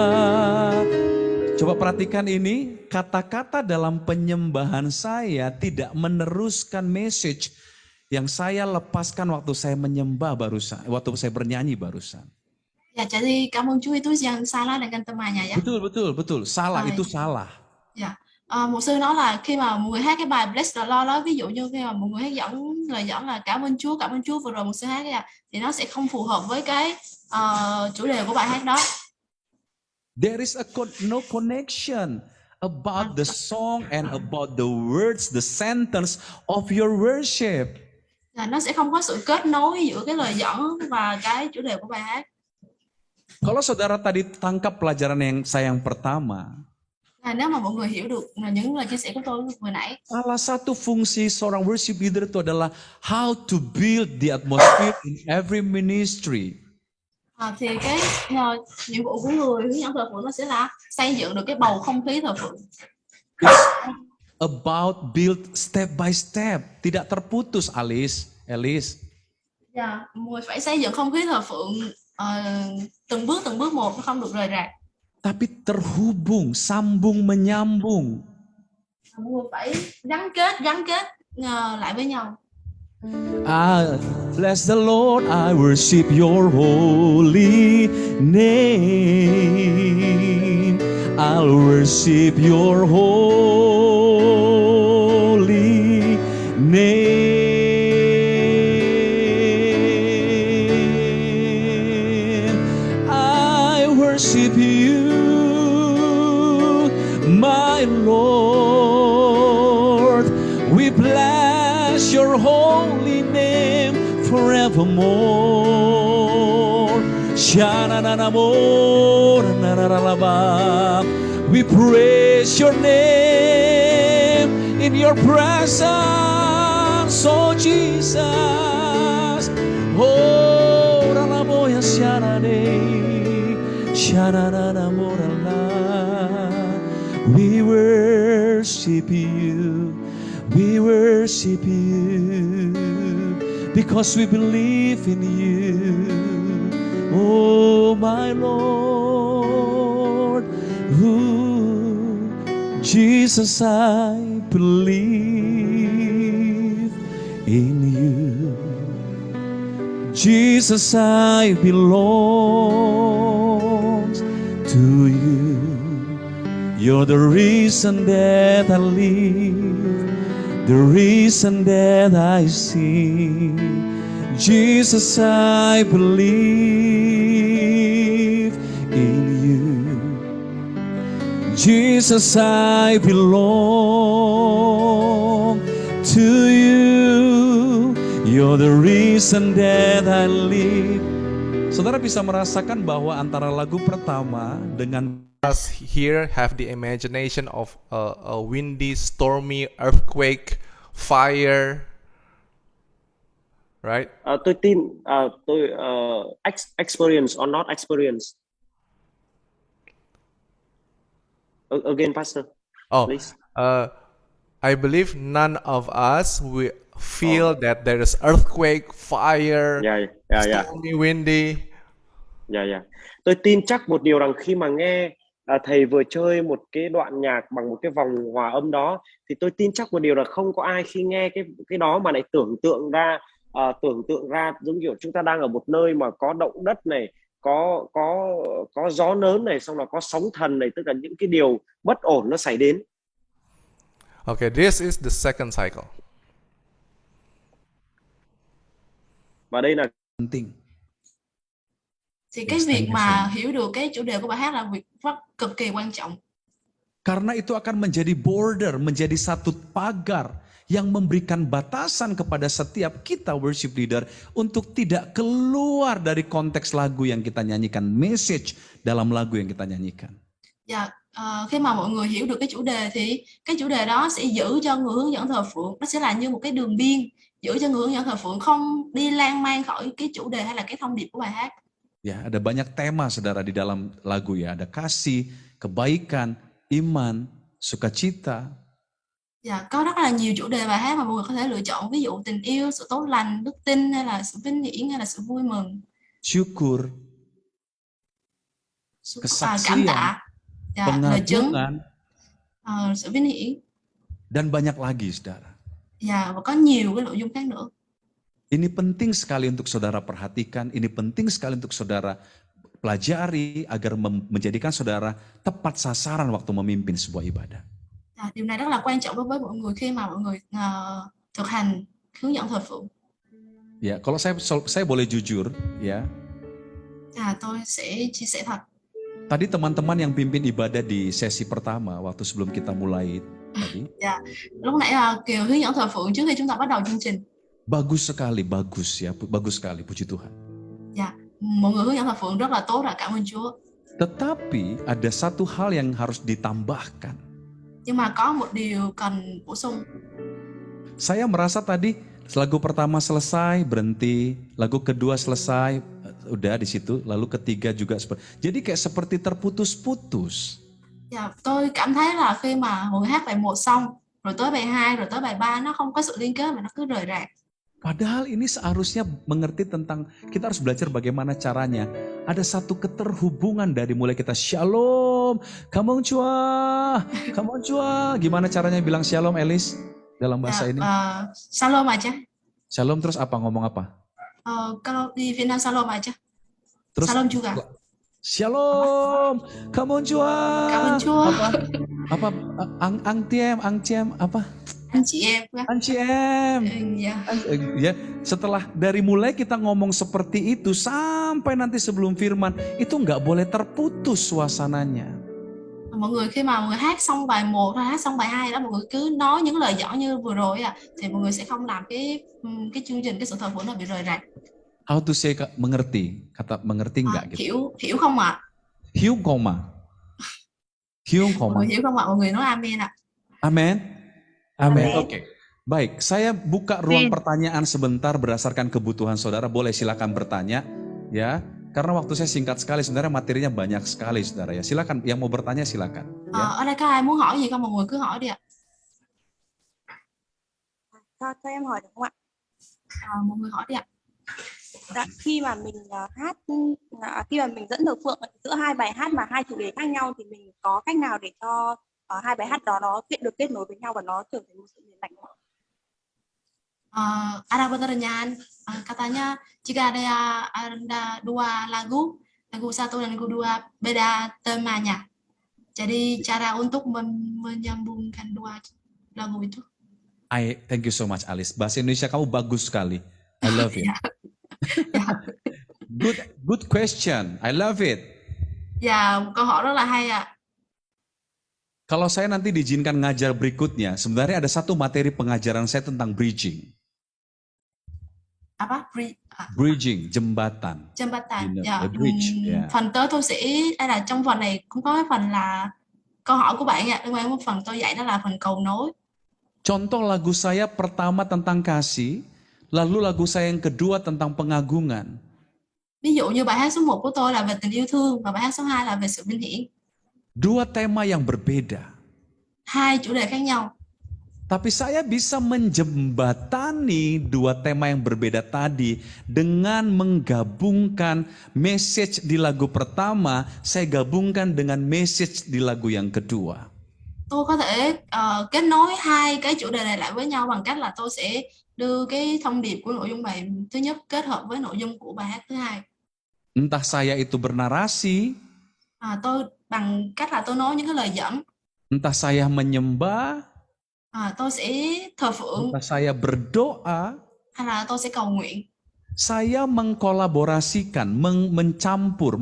Coba perhatikan ini, kata-kata dalam penyembahan saya tidak meneruskan message yang saya lepaskan waktu saya menyembah barusan, waktu saya bernyanyi barusan. Dạ, jadi cảm ơn Chúa Giêsu yang salah dengan temannya ya. Betul. Salah, itu salah. Dạ. Mục sư nói là khi mà mọi người hát cái bài Bless the Lord đó, ví dụ như khi mà mọi người hát lời dẫn là cảm ơn Chúa vừa rồi mục sư hát ấy, thì nó sẽ không phù hợp với cái chủ đề của bài hát đó. There is no connection about the song and about the words, the sentence of your worship. Là nó sẽ không có sự kết nối giữa cái lời dẫn và cái chủ đề của bài hát. Kalau saudara tadi tangkap pelajaran saya yang pertama, Nếu mà mọi người hiểu được những lời chia sẻ của tôi vừa nãy, salah satu fungsi seorang worship leader itu adalah how to build the atmosphere in every ministry. Thì cái nhiệm vụ của người hướng dẫn thờ phượng nó sẽ là xây dựng được cái bầu không khí thờ phượng. It's about build step by step, tidak terputus, Alice. Dạ, người phải xây dựng không khí thờ phượng từng bước một, nó không được rời rạc. Tapi terhubung, sambung menyambung. Người phải gắn kết lại với nhau. Bless the Lord, I worship your holy name. I'll worship your holy name. I worship you, my Lord. We bless your holy name forevermore. We praise your name in your presence, oh Jesus. Oh, we worship you. We worship you because we believe in you, oh my Lord. Ooh, Jesus, I believe in you. Jesus, I belong to you. You're the reason that I live, the reason that I sing. Jesus, I believe in you. Jesus, I belong to you. You're the reason that I live. Saudara bisa merasakan bahwa antara lagu pertama dengan Us here have the imagination of a windy, stormy, earthquake, fire, right? Tôi tin experience or not experience. Again, Pastor. Oh, Please. I believe none of us will feel that there is earthquake, fire, Yeah. stormy, windy. Dạ. Tôi tin chắc một điều rằng khi mà nghe thầy vừa chơi một cái đoạn nhạc bằng một cái vòng hòa âm đó, thì tôi tin chắc một điều là không có ai khi nghe cái đó mà lại tưởng tượng ra giống kiểu chúng ta đang ở một nơi mà có động đất này, có gió lớn này, xong rồi có sóng thần này, tức là những cái điều bất ổn nó xảy đến. Okay, this is the second cycle. Và đây là penting. Thì cái việc mà hiểu được cái chủ đề của bài hát là việc rất cực kỳ quan trọng. Karena itu akan menjadi border, menjadi satu pagar yang memberikan batasan kepada setiap kita worship leader untuk tidak keluar dari konteks lagu yang kita nyanyikan, message dalam lagu yang kita nyanyikan. Dạ, khi mà mọi người hiểu được cái chủ đề thì cái chủ đề đó sẽ giữ cho người hướng dẫn thờ phượng, nó sẽ là như một cái đường biên giữ cho người hướng dẫn thờ phượng không đi lan man khỏi cái chủ đề hay là cái thông điệp của bài hát. Ya, ada banyak tema saudara di dalam lagu ya, ada kasih, kebaikan, iman, sukacita. Dạ, có rất là nhiều chủ đề bài hát mà mọi người có thể lựa chọn, ví dụ tình yêu, sự tốt lành, đức tin, hay là sự vinh hiển, hay là sự vui mừng, Syukur, cảm tạ, dạ, lời chứng, pengagungan, sự vinh hiển. dan banyak lagi saudara. Dạ, và có nhiều cái nội dung khác nữa. Ini penting sekali untuk saudara perhatikan, ini penting sekali untuk saudara pelajari agar menjadikan saudara tepat sasaran waktu memimpin sebuah ibadah. Điều này rất là quan trọng đối với mọi người khi mà mọi người thực hành hướng dẫn thờ phượng. Ya, kalau saya boleh jujur, ya. Tôi sẽ chia sẻ thật. Tadi teman-teman yang pimpin ibadah di sesi pertama waktu sebelum kita mulai tadi. Dạ, lúc nãy là Kiều hướng dẫn thờ phượng trước khi chúng ta bắt đầu chương trình. Bagus sekali, bagus sekali, puji Tuhan. Dạ, mọi người hướng dẫn thờ phượng rất là tốt, là cảm ơn Chúa. Tetapi ada satu hal yang harus ditambahkan. Nhưng mà có một điều cần bổ sung. Saya merasa tadi lagu pertama selesai, berhenti, lagu kedua selesai, udah di situ, lalu ketiga juga seperti. Jadi kayak seperti terputus-putus. Dạ, tôi cảm thấy là khi mà hồi hát bài 1 xong, rồi tới bài 2, rồi tới bài 3 nó không có sự liên kết mà nó cứ rời rạc. Padahal ini seharusnya mengerti tentang, kita harus belajar bagaimana caranya. Ada satu keterhubungan dari mulai kita shalom, kamong chua. Gimana caranya bilang shalom, Elis? Dalam bahasa ini. Shalom aja. Shalom terus apa, ngomong apa? Kalau di Việt Nam shalom aja. Terus Shalom juga. Shalom, kamong chua. Cảm ơn Chúa. Apa, ang tiem, apa? Anh chị em. Anh chị em. Dạ. Ya, setelah dari mulai kita ngomong seperti itu sampai nanti sebelum firman, itu nggak boleh terputus suasananya. Mọi người khi mà mọi người hát xong bài 1 hay hát xong bài 2 đó, mọi người cứ nói những lời giỏi như vừa rồi thì mọi người sẽ không làm cái chương trình, cái sự thờ phượng nó bị rời rạc. How to say mengerti? Kata mengerti nggak gitu? Hiểu không ạ? Hiểu không ạ? Mọi người hiểu không ạ? Mọi người nói amen ạ. Amen. Amen. Amen. Oke. Baik, saya buka ruang pertanyaan sebentar berdasarkan kebutuhan saudara. Boleh silakan bertanya, ya. Karena waktu saya singkat sekali, sebenarnya materinya banyak sekali, saudara ya. Silakan, yang mau bertanya silakan. Ya. Ở đây có ai muốn hỏi gì không? Mọi người cứ hỏi đi ạ. Cho em hỏi được không ạ? Mọi người hỏi đi ạ. Dạ, khi mà mình hát, khi mà mình dẫn thờ phượng giữa hai bài hát mà hai chủ đề khác nhau thì mình có cách nào để cho hai bài hát đó nó được kết nối với nhau và nó trở thành một sự liền mạch không ạ? Ada pertanyaan, katanya jika ada dua lagu satu dan lagu dua beda temanya. Jadi cara untuk menyambungkan dua lagu itu. Thank you so much, Alice. Bahasa Indonesia kamu bagus sekali. I love it. Good question. I love it. Ya, câu hỏi rất là hay ạ. Kalau saya nanti diizinkan ngajar berikutnya, sebenarnya ada satu materi pengajaran saya tentang bridging. Apa? Bridging, jembatan. Jembatan. The bridge. Phần tới tôi sẽ, đây là trong phần này cũng có cái phần là câu hỏi của bạn ạ.另外một phần tôi dạy đó là phần cầu nối. Contoh lagu saya pertama tentang kasih, lalu lagu saya yang kedua tentang pengagungan. Ví dụ như bài hát số 1 của tôi là về tình yêu thương và bài hát số 2 là về sự vinh hiển. Dua tema yang berbeda. Hai chủ đề khác nhau. Tapi saya bisa menjembatani dua tema yang berbeda tadi dengan menggabungkan message di lagu pertama, saya gabungkan dengan message di lagu yang kedua. Tôi có thể kết nối hai cái chủ đề này lại với nhau bằng cách là tôi sẽ đưa cái thông điệp của nội dung bài thứ nhất kết hợp với nội dung của bài hát thứ hai. Entah saya itu bernarasi, tôi bằng cách là tôi nói những cái lời dẫn. Entah saya menyembah, tôi sẽ thờ phượng. Entah saya berdoa, hay là tôi sẽ cầu nguyện. Saya mengkolaborasikan, mencampur,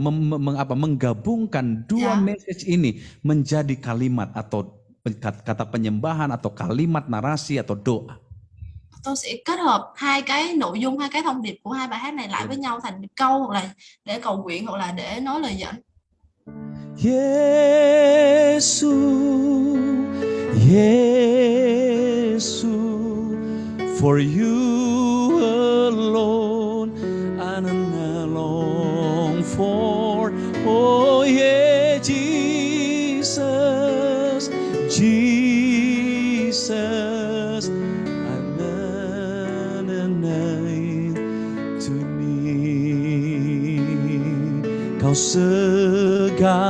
menggabungkan dua message ini menjadi kalimat atau kata penyembahan atau kalimat narasi atau doa. Tôi sẽ kết hợp hai cái nội dung, hai cái thông điệp của hai bài hát này lại với nhau thành câu, hoặc là để cầu nguyện, hoặc là để nói lời dẫn. Yesus, Yesus, for you alone I long for. Oh yeah, Jesus, Jesus, to me. Kau segalanya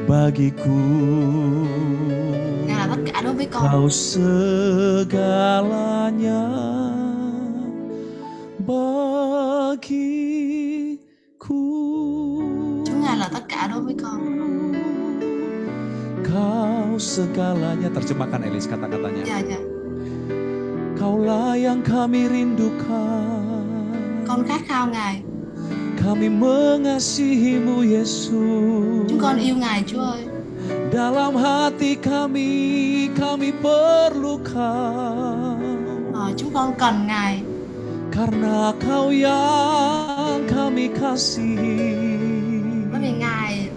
bagiku. Là tất cả đối với con. Kau segalanya bagiku. Chúa Ngài là tất cả đối với con. Kau segalanya, terjemahkan Elis kata-katanya. Dạ, dạ. Kaulah yang kami rindukan. Con khát khao Ngài. Kami mengasihimu Yesus. Chúng con yêu Ngài Chúa ơi. Dalam hati kami perlukan. Chúng con cần Ngài. Karena Kau yang kami kasihi. Bởi vì Ngài,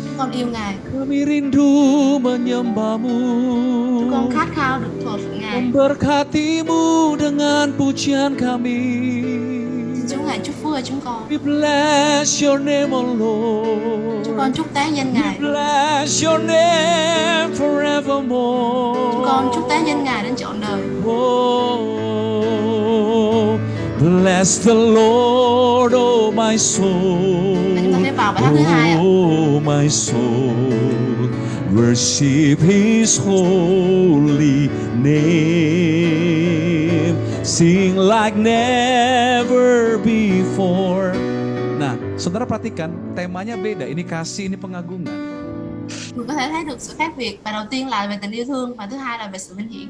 chúng con yêu Ngài. Kami rindu menyembahmu. Chúng con khát khao được thờ phượng Ngài. Memberkatimu dengan pujian kami. Chúa Ngài hãy chúc phước cho chúng con. We bless your name, O Lord. Chúng con chúc tán danh We Ngài. bless your name forevermore. Chúng con chúc tán danh Ngài đến trọn đời. Oh, bless the Lord, oh my soul. Và chúng ta sẽ vào bài hát thứ hai ạ. Oh my soul, worship His holy name. Sing like never before. Nah, saudara perhatikan, temanya beda. Ini kasih, ini pengagungan. Mình có thể thấy được sự khác biệt. Và đầu tiên là về tình yêu thương và thứ hai là về sự vinh hiển.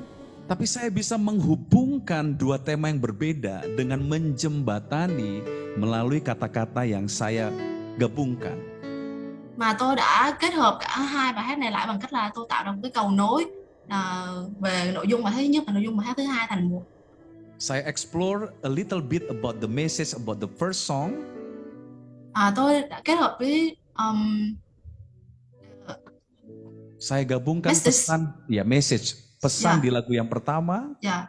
Tapi saya bisa menghubungkan dua tema yang berbeda dengan menjembatani melalui kata-kata yang saya gabungkan. Mà tôi đã kết hợp cả hai bài hát này lại bằng cách là tôi tạo ra một cái cầu nối về nội dung bài hát thứ nhất và nội dung bài hát thứ hai thành một. Saya explore a little bit about the message about the first song. Tôi đã kết hợp với Saya gabungkan Message. pesan, ya message, pesan Ya. di lagu yang pertama. dạ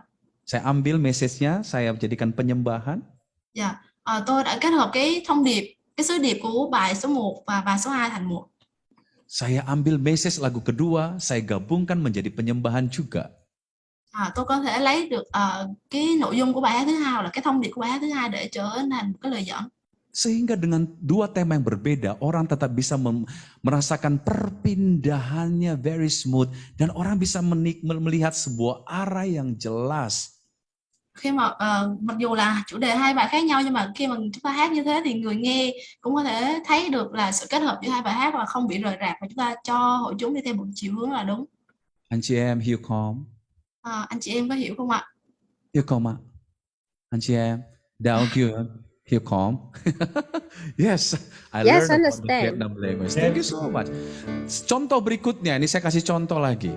Saya ambil message-nya, saya jadikan penyembahan. dạ tôi đã kết hợp cái thông điệp, cái sứ điệp của bài số 1 và bài số 2 thành một. Saya ambil message lagu kedua, saya gabungkan menjadi penyembahan juga. Tôi có thể lấy được cái nội dung của bài hát thứ hai hoặc là cái thông điệp của bài hát thứ hai để trở thành một cái lời dẫn. Sehingga dengan dua tema yang berbeda, orang tetap bisa merasakan perpindahannya very smooth. Dan orang bisa melihat sebuah arah yang jelas. Khi mà mặc dù là chủ đề hai bài khác nhau, nhưng mà khi mà chúng ta hát như thế thì người nghe cũng có thể thấy được là sự kết hợp giữa hai bài hát và không bị rời rạc, và chúng ta cho hội chúng đi theo một chiều hướng là đúng. Anh chị em hiểu không? Anh chị em có hiểu không ạ? Hiểu không ạ? Anh chị em, đạo hiểu không? Yes, I learned about the understand. Vietnam language. Thank you so much. Contoh berikutnya, ini saya kasih contoh lagi.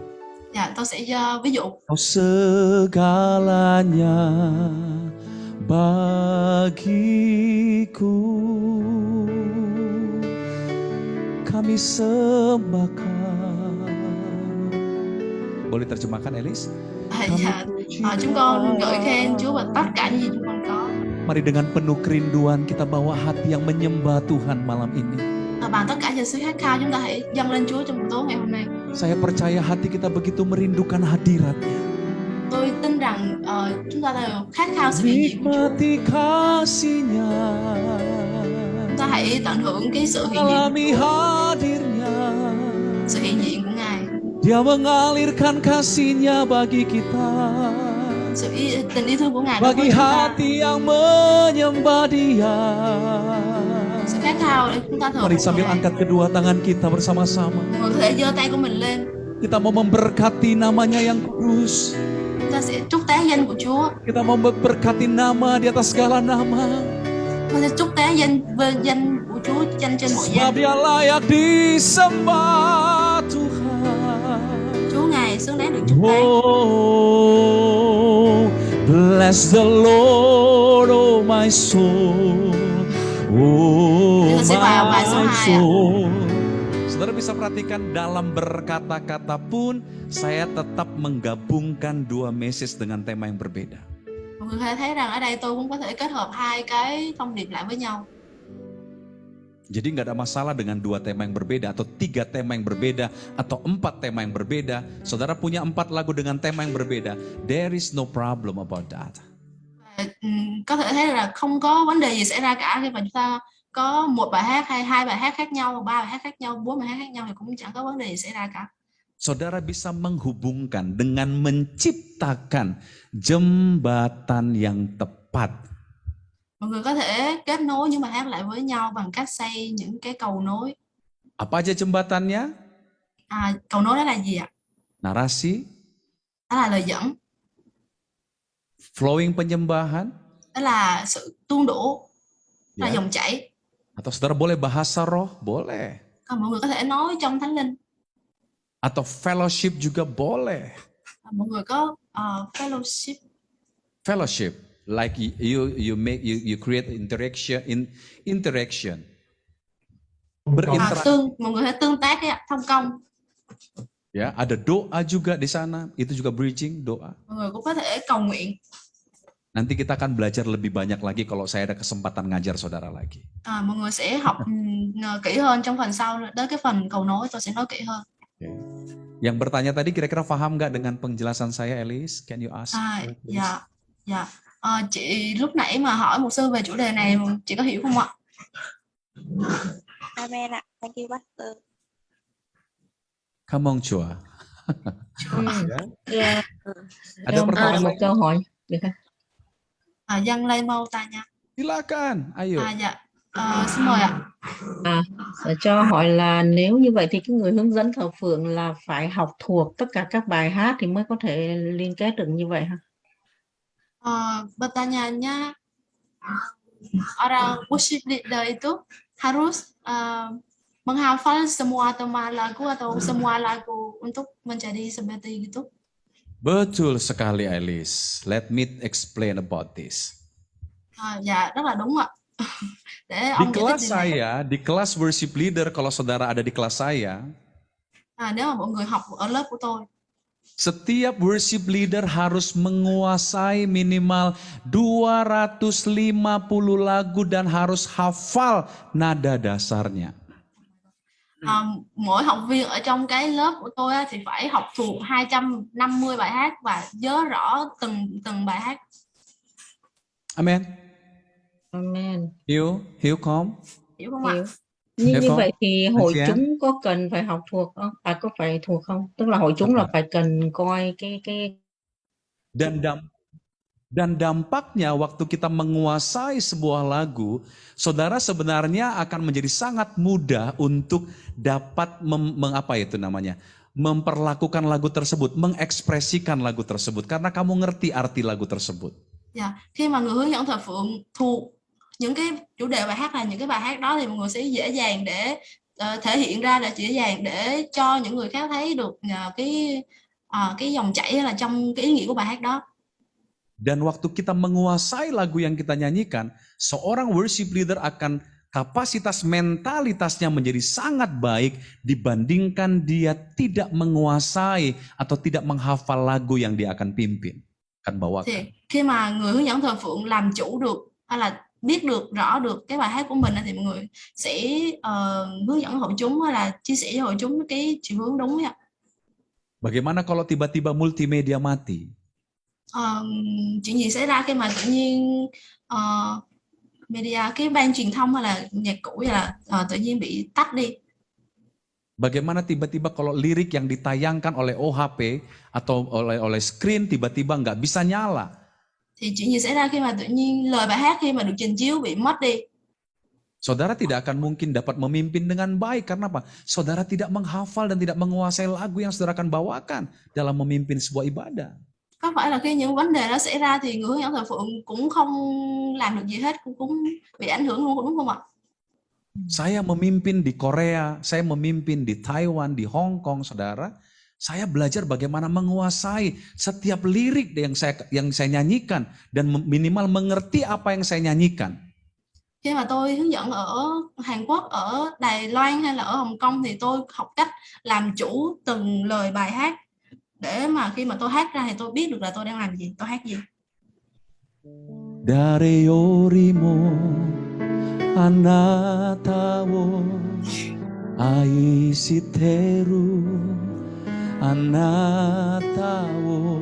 Dạ, tôi sẽ ví dụ. Kau segalanya bagiku, kami sembahkan. Boleh terjemahkan, Elis? Dạ, chúng con ngợi khen Chúa và tất cả những gì chúng con có. Mari dengan penuh kerinduan kita bawa hati yang menyembah Tuhan malam ini. Bằng tất cả những sự khát khao, chúng ta hãy dâng lên Chúa trong buổi tối ngày hôm nay. Saya percaya hati kita begitu merindukan hadirat-Nya. Tôi tin rằng chúng ta đều khát khao sự hiện diện của Chúa. Nikmati kasih-Nya, Chúng ta hãy tận hưởng cái sự hiện diện của alami Chúa, hadirnya. sự hiện diện của Ngài. Dia mengalirkan kasih-Nya bagi kita, Tình yêu thương của Ngài đối bagi với chúng ta. hati yang menyembah Dia. Sự khát khao để chúng ta thờ Mari phượng sambil Ngài. angkat kedua tangan kita bersama-sama. Mọi người có thể giơ tay của mình lên. Kita mau memberkati namanya yang kudus. Chúng ta sẽ chúc tán danh của Chúa. Kita mau memberkati nama di atas segala nama. Chúng ta sẽ chúc tán danh của Chúa, danh trên mọi Sebab danh. Dia layak disembah Tuhan. Chúa Ngài xứng đáng được chúc tán. Oh, bless the Lord, oh my soul. Oh, Kita sẽ vào bài số my 2 ạ. soul. Saudara bisa perhatikan dalam berkata-kata pun saya tetap menggabungkan dua message dengan tema yang berbeda. Mọi người có thể thấy rằng ở đây tôi cũng có thể kết hợp hai cái thông điệp lại với nhau. Jadi nggak ada masalah dengan dua tema yang berbeda atau tiga tema yang berbeda atau empat tema yang berbeda. Saudara punya 4 lagu dengan tema yang berbeda. There is no problem about that. Có thể thấy là không có vấn đề gì xảy ra cả khi mà chúng ta có một bài hát hay hai bài hát khác nhau, 3 bài hát khác nhau, 4 bài hát khác nhau thì cũng chẳng có vấn đề gì xảy ra cả. Saudara bisa menghubungkan dengan menciptakan jembatan yang tepat. Mọi người có thể kết nối những bài hát lại với nhau bằng cách xây những cái cầu nối. Apa aja jembatannya? Cầu nối đó là gì ạ? Narasi, Đó là lời dẫn, flowing penyembahan, đó là sự tuôn đổ, đó là ya. dòng chảy. Atau saudara boleh bahasa roh, boleh. Còn mọi người có thể nói trong Thánh Linh. Atau fellowship juga boleh. Mọi người có fellowship. Fellowship, like you create interaction. Berinteraksi. Mọi người hãy tương tác cái thông công. Ya, ada doa juga di sana, itu juga bridging doa. Mọi người cũng có thể cầu nguyện. Nanti kita akan belajar lebih banyak lagi kalau saya ada kesempatan ngajar saudara lagi. Mọi người sẽ học kỹ hơn trong phần sau nữa. Tới cái phần cầu nối tôi sẽ nói kỹ hơn. Okay. Yang bertanya tadi kira-kira paham nggak dengan penjelasan saya, Elis? Can you ask? Dạ. Chị lúc nãy mà hỏi mục sư về chủ đề này, chị có hiểu không ạ? Amen ạ. Thank you pastor. Come on, Chua. Dạ. Ada pertanyaan một lain? câu hỏi được không? Dân Lê Mâu tanya. Silakan, ayo. Dạ. Xin mời ạ. Cho hỏi là nếu như vậy thì cái người hướng dẫn thờ phượng là phải học thuộc tất cả các bài hát thì mới có thể liên kết được như vậy hả? Pertanyaannya, orang worship leader itu harus menghafal semua tema lagu atau semua lagu untuk menjadi seperti gitu? Betul sekali, Elis. Let me explain about this. Dạ, rất là đúng ạ. Để Di ông giải kelas thích điều này. saya, di kelas worship leader, kalau saudara ada di kelas saya, Nếu mà mọi người học ở lớp của tôi, setiap worship leader harus menguasai minimal 250 lagu dan harus hafal nada dasarnya. mỗi học viên ở trong cái lớp của tôi thì phải học thuộc 250 bài hát và nhớ rõ từng bài hát. Amen. Amen. Hiểu không? Hiểu không ạ? Như vậy thì hội chị em? chúng có cần phải học thuộc không? Có phải thuộc không? Tức là hội chúng là phải cần coi cái Dan dampaknya waktu kita menguasai sebuah lagu, saudara sebenarnya akan menjadi sangat mudah untuk dapat memperlakukan lagu tersebut, mengekspresikan lagu tersebut, karena kamu ngerti arti lagu tersebut. Dạ, khi mà người hướng dẫn thờ phượng thuộc những cái chủ đề bài hát là những cái bài hát đó thì mọi người sẽ dễ dàng để thể hiện ra, là dễ dàng để cho những người khác thấy được cái dòng chảy là trong cái ý nghĩa của bài hát đó. Dan waktu kita menguasai lagu yang kita nyanyikan, seorang worship leader akan kapasitas mentalitasnya menjadi sangat baik dibandingkan dia tidak menguasai atau tidak menghafal lagu yang dia akan pimpin, akan bawakan. Thì khi mà người hướng dẫn thờ phượng làm chủ được hay là biết được rõ được cái bài hát của mình thì mọi người sẽ hướng dẫn hội chúng hay là chia sẻ cho hội chúng cái chiều hướng đúng ạ. Bagaimana kalau tiba-tiba multimedia mati? Chuyện gì xảy ra khi mà tự nhiên media, cái ban truyền thông hay là nhạc cụ hay là tự nhiên bị tắt đi? Bagaimana tiba-tiba kalau lirik yang ditayangkan oleh OHP atau oleh screen tiba-tiba nggak bisa nyala? Thì chuyện gì xảy ra khi mà tự nhiên lời bài hát khi mà được trình chiếu bị mất đi? Saudara tidak akan mungkin dapat memimpin dengan baik. Karena apa? Saudara tidak menghafal dan tidak menguasai lagu yang saudara akan bawakan dalam memimpin sebuah ibadah. Có phải là khi những vấn đề đó xảy ra thì người hướng dẫn thờ phượng cũng không làm được gì hết, cũng bị ảnh hưởng luôn, đúng không ạ? Saya memimpin di Korea, saya memimpin di Taiwan, di Hong Kong, saudara. Saya belajar bagaimana menguasai setiap lirik yang saya nyanyikan dan minimal mengerti apa yang saya nyanyikan. Khi mà tôi hướng dẫn ở Hàn Quốc, ở Đài Loan hay là ở Hồng Kông thì tôi học cách làm chủ từng lời bài hát để mà khi mà tôi hát ra thì tôi biết được là tôi đang làm gì, tôi hát gì. Dare yorimo anata wo aishiteru anata wo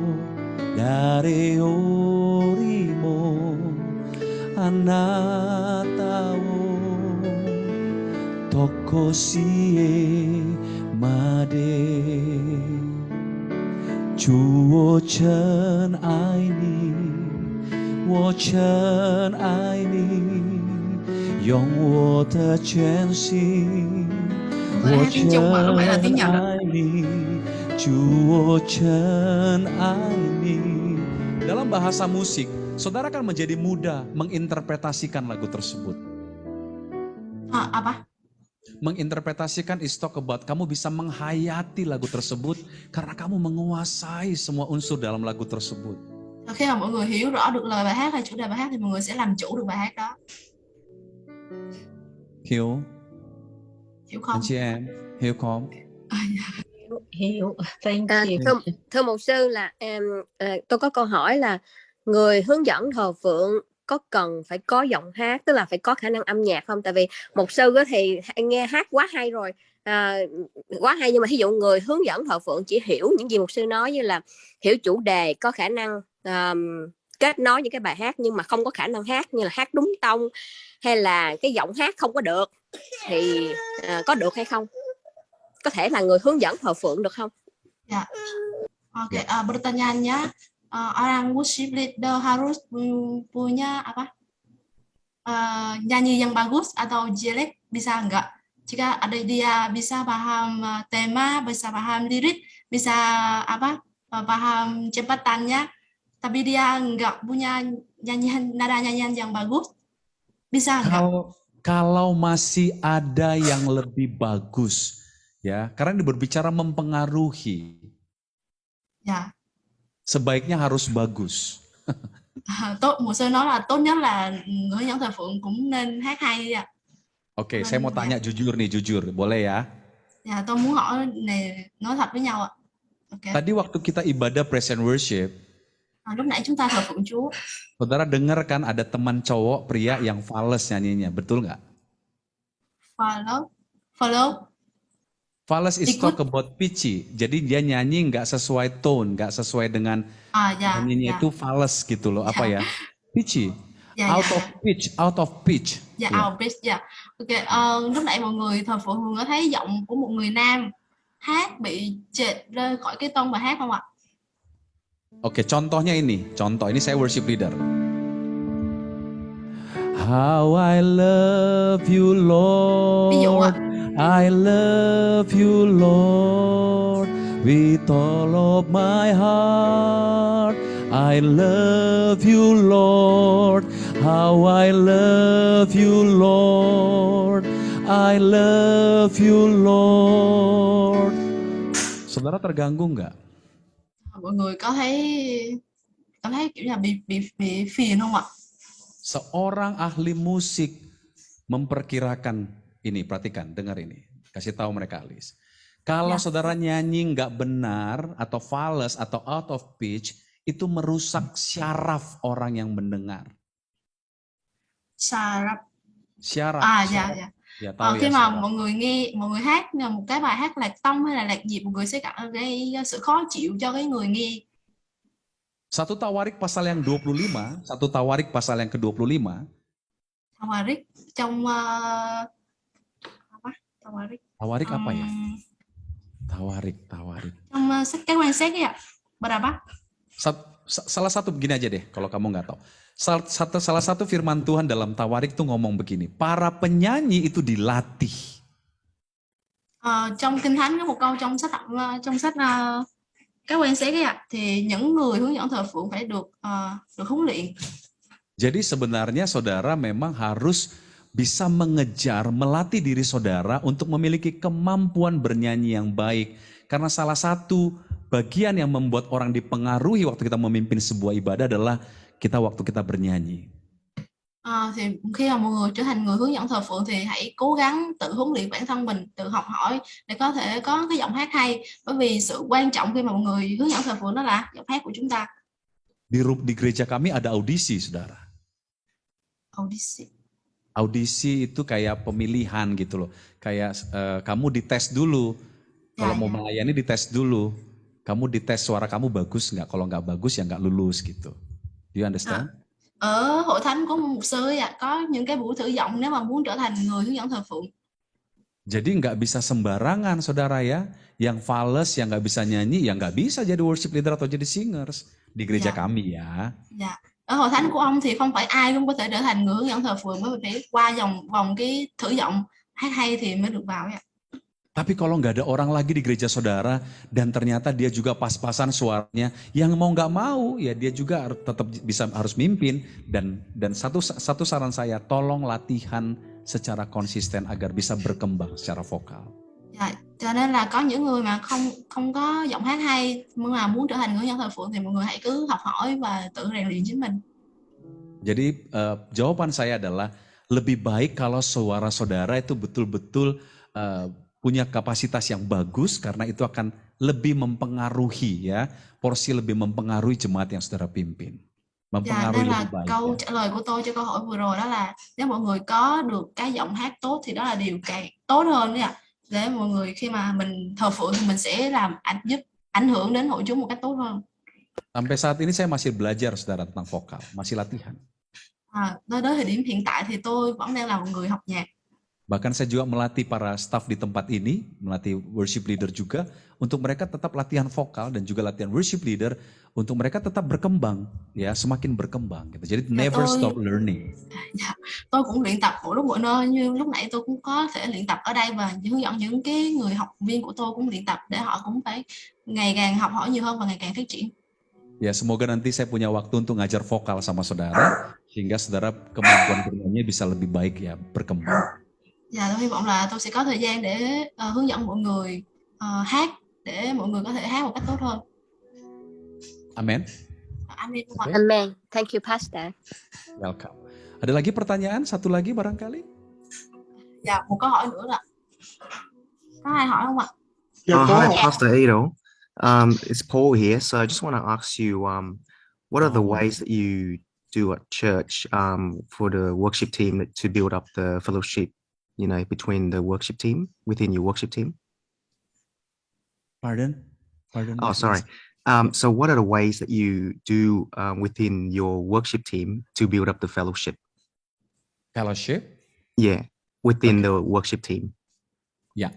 dare yorimo anata wo tokoshie made Chúa chân ai ni wo chân ai ni用我的全心我真爱你主我真爱你. Dalam bahasa musik, saudara kan menjadi mudah menginterpretasikan lagu tersebut. Apa? Menginterpretasikan is talk about, kamu bisa menghayati lagu tersebut karena kamu menguasai semua unsur dalam lagu tersebut. Khi mà mọi người hiểu rõ được lời bài hát hay chủ đề bài hát thì mọi người sẽ làm chủ được bài hát đó. Hiểu không? Anh chị em, hiểu không? Hiểu. Thank you. Thưa mục sư là tôi có câu hỏi là người hướng dẫn thờ phượng có cần phải có giọng hát, tức là phải có khả năng âm nhạc không? Tại vì mục sư thì nghe hát quá hay rồi, quá hay, nhưng mà ví dụ người hướng dẫn thờ phượng chỉ hiểu những gì mục sư nói, như là hiểu chủ đề, có khả năng kết nối những cái bài hát, nhưng mà không có khả năng hát, như là hát đúng tông hay là cái giọng hát không có được, thì có được hay không? Có thể là người hướng dẫn thờ phượng được không? Ya. Oke, pertanyaannya, orang worship leader harus punya apa? Nyanyi yang bagus atau jelek bisa enggak? Jika ada dia bisa paham tema, bisa paham lirik, bisa apa? Paham cepatannya, tapi dia enggak punya nada nyanyian yang bagus, bisa enggak? Kalau masih ada yang lebih bagus, ya, karena ini berbicara mempengaruhi. Ya. Sebaiknya harus bagus. Mục sư nói là tốt nhất là người hướng dẫn thờ phượng cũng nên hát hay ạ. Oke, saya mau tanya jujur nih, jujur, boleh ya? Ya, tôi muốn hỏi này, nói thật với nhau ạ. Okay. Tadi waktu kita ibadah praise and worship, lúc nãy chúng ta thờ phượng Chúa. Saudara dengar kan ada teman cowok pria yang fales nyanyinya, betul nggak? Follow. Fales is talk about pitchy, jadi dia nyanyi nggak sesuai tone, nggak sesuai dengan nyanyinya itu fales gitu loh, apa ya? Pitchy, out of pitch. Dạ, out of pitch, dạ. Ok, lúc nãy mọi người thờ phượng thường có thấy giọng của một người nam hát bị trệt rơi khỏi cái tông bài hát không ạ? Oke, contohnya ini saya worship leader. How I love you, Lord. Ví dụ ạ. I love you, Lord, with all of my heart. I love you, Lord. How I love you, Lord. I love you, Lord. Saudara terganggu nggak? Mọi người có thấy cảm thấy kiểu là bị phiền không ạ? Seorang ahli musik memperkirakan ini, perhatikan, dengar ini, kasih tahu mereka Alis. Kalau saudara nyanyi nggak benar atau fals atau out of pitch, itu merusak syaraf orang yang mendengar. Syaraf. Dạ. Dạ, khi mà mọi người hát một cái bài hát lạc tông hay là lạc nhịp, mọi người sẽ gây sự khó chịu cho cái người nghe. 1 Tawarik pasal yang 25, 1 Tawarik pasal yang ke-25. Tawarik trong Tawarik apa ya? Tawarik. Trong sách các quan sát ya, berapa? Salah satu begini aja deh, kalau kamu nggak tahu. Salah satu firman Tuhan dalam Tawarik tuh ngomong begini, para penyanyi itu dilatih. Trong Kinh Thánh có một câu trong sách các quan sát thì những người hướng dẫn thờ phượng phải được huấn luyện. Jadi sebenarnya saudara memang harus bisa mengejar, melatih diri saudara untuk memiliki kemampuan bernyanyi yang baik. Karena salah satu bagian yang membuat orang dipengaruhi waktu kita memimpin sebuah ibadah adalah waktu kita bernyanyi. Thì khi mà mọi người trở thành người hướng dẫn thờ phượng thì hãy cố gắng tự huấn luyện bản thân mình, tự học hỏi để có thể có cái giọng hát hay. Bởi vì sự quan trọng khi mà mọi người hướng dẫn thờ phượng đó là giọng hát của chúng ta. Di gereja kami ada audisi, saudara. Audisi itu kayak pemilihan gitu loh. Kayak kamu dites dulu. Kalau mau melayani dites dulu. Kamu dites suara kamu bagus nggak? Kalau nggak bagus ya nggak lulus gitu. Do you understand? Ở hội thánh của mục sư có những cái buổi thử giọng nếu mà muốn trở thành người hướng dẫn thờ phượng. Jadi nggak bisa sembarangan saudara ya. Yang fals, yang nggak bisa nyanyi, ya nggak bisa jadi worship leader atau jadi singers. Di gereja kami ya. Dạ. Ở hội thánh của ông thì không phải ai cũng có thể trở thành người hướng dẫn thờ phượng, bởi vì phải qua vòng cái thử giọng hát hay thì mới được vào ya. Tapi kalau nggak ada orang lagi di gereja saudara dan ternyata dia juga pas-pasan suaranya, yang mau nggak mau ya dia juga tetap harus mimpin. Dan satu saran saya, tolong latihan secara konsisten agar bisa berkembang secara vokal. Dạ, cho nên là có những người mà không có giọng hát hay nhưng mà muốn trở thành người hướng dẫn thờ phượng thì mọi người hãy cứ học hỏi và tự rèn luyện chính mình. Jadi jawaban saya adalah lebih baik kalau suara saudara itu betul-betul punya kapasitas yang bagus, karena itu akan lebih mempengaruhi ya, porsi lebih mempengaruhi jemaat yang saudara pimpin. Dạ, mempengaruhi nên lebih là baik câu ya. trả lời của tôi cho câu hỏi vừa rồi đó là nếu mọi người có được cái giọng hát tốt thì đó là điều càng tốt hơn đấy ạ. Để mọi người khi mà mình thờ phượng thì mình sẽ làm giúp ảnh hưởng đến hội chúng một cách tốt hơn. Sampai saat ini saya masih belajar saudara tentang vokal, masih latihan. Tới thời điểm hiện tại thì tôi vẫn đang là một người học nhạc. Bahkan saya juga melatih para staff di tempat ini, melatih worship leader juga, untuk mereka tetap latihan vokal dan juga latihan worship leader, untuk mereka tetap berkembang, ya semakin berkembang. Gitu. Jadi never stop learning. Dạ, tôi cũng luyện tập mỗi lúc mỗi nơi, như lúc nãy tôi cũng có thể luyện tập ở đây và hướng dẫn những cái người học viên của tôi cũng luyện tập để họ cũng phải ngày càng học hỏi nhiều hơn và ngày càng phát triển. Ya semoga nanti saya punya waktu untuk ngajar vokal sama saudara, sehingga saudara kemampuan bernyanyi bisa lebih baik ya, berkembang. Dạ, tôi hy vọng là tôi sẽ có thời gian để hướng dẫn mọi người hát để mọi người có thể hát một cách tốt hơn. Amen. Amen. Amen. Thank you, Pastor. Welcome. Ada lagi pertanyaan? Satu lagi barangkali? Dạ, một câu hỏi nữa là có ai hỏi không ạ? Hi, Pastor Edo. It's Paul here. So I just want to ask you, what are the ways that you do at church for the worship team to build up the fellowship, between the worship team, within your worship team? Pardon? Oh, sorry. So what are the ways that you do within your worship team to build up the fellowship? Fellowship? Yeah, within the worship team. Yeah.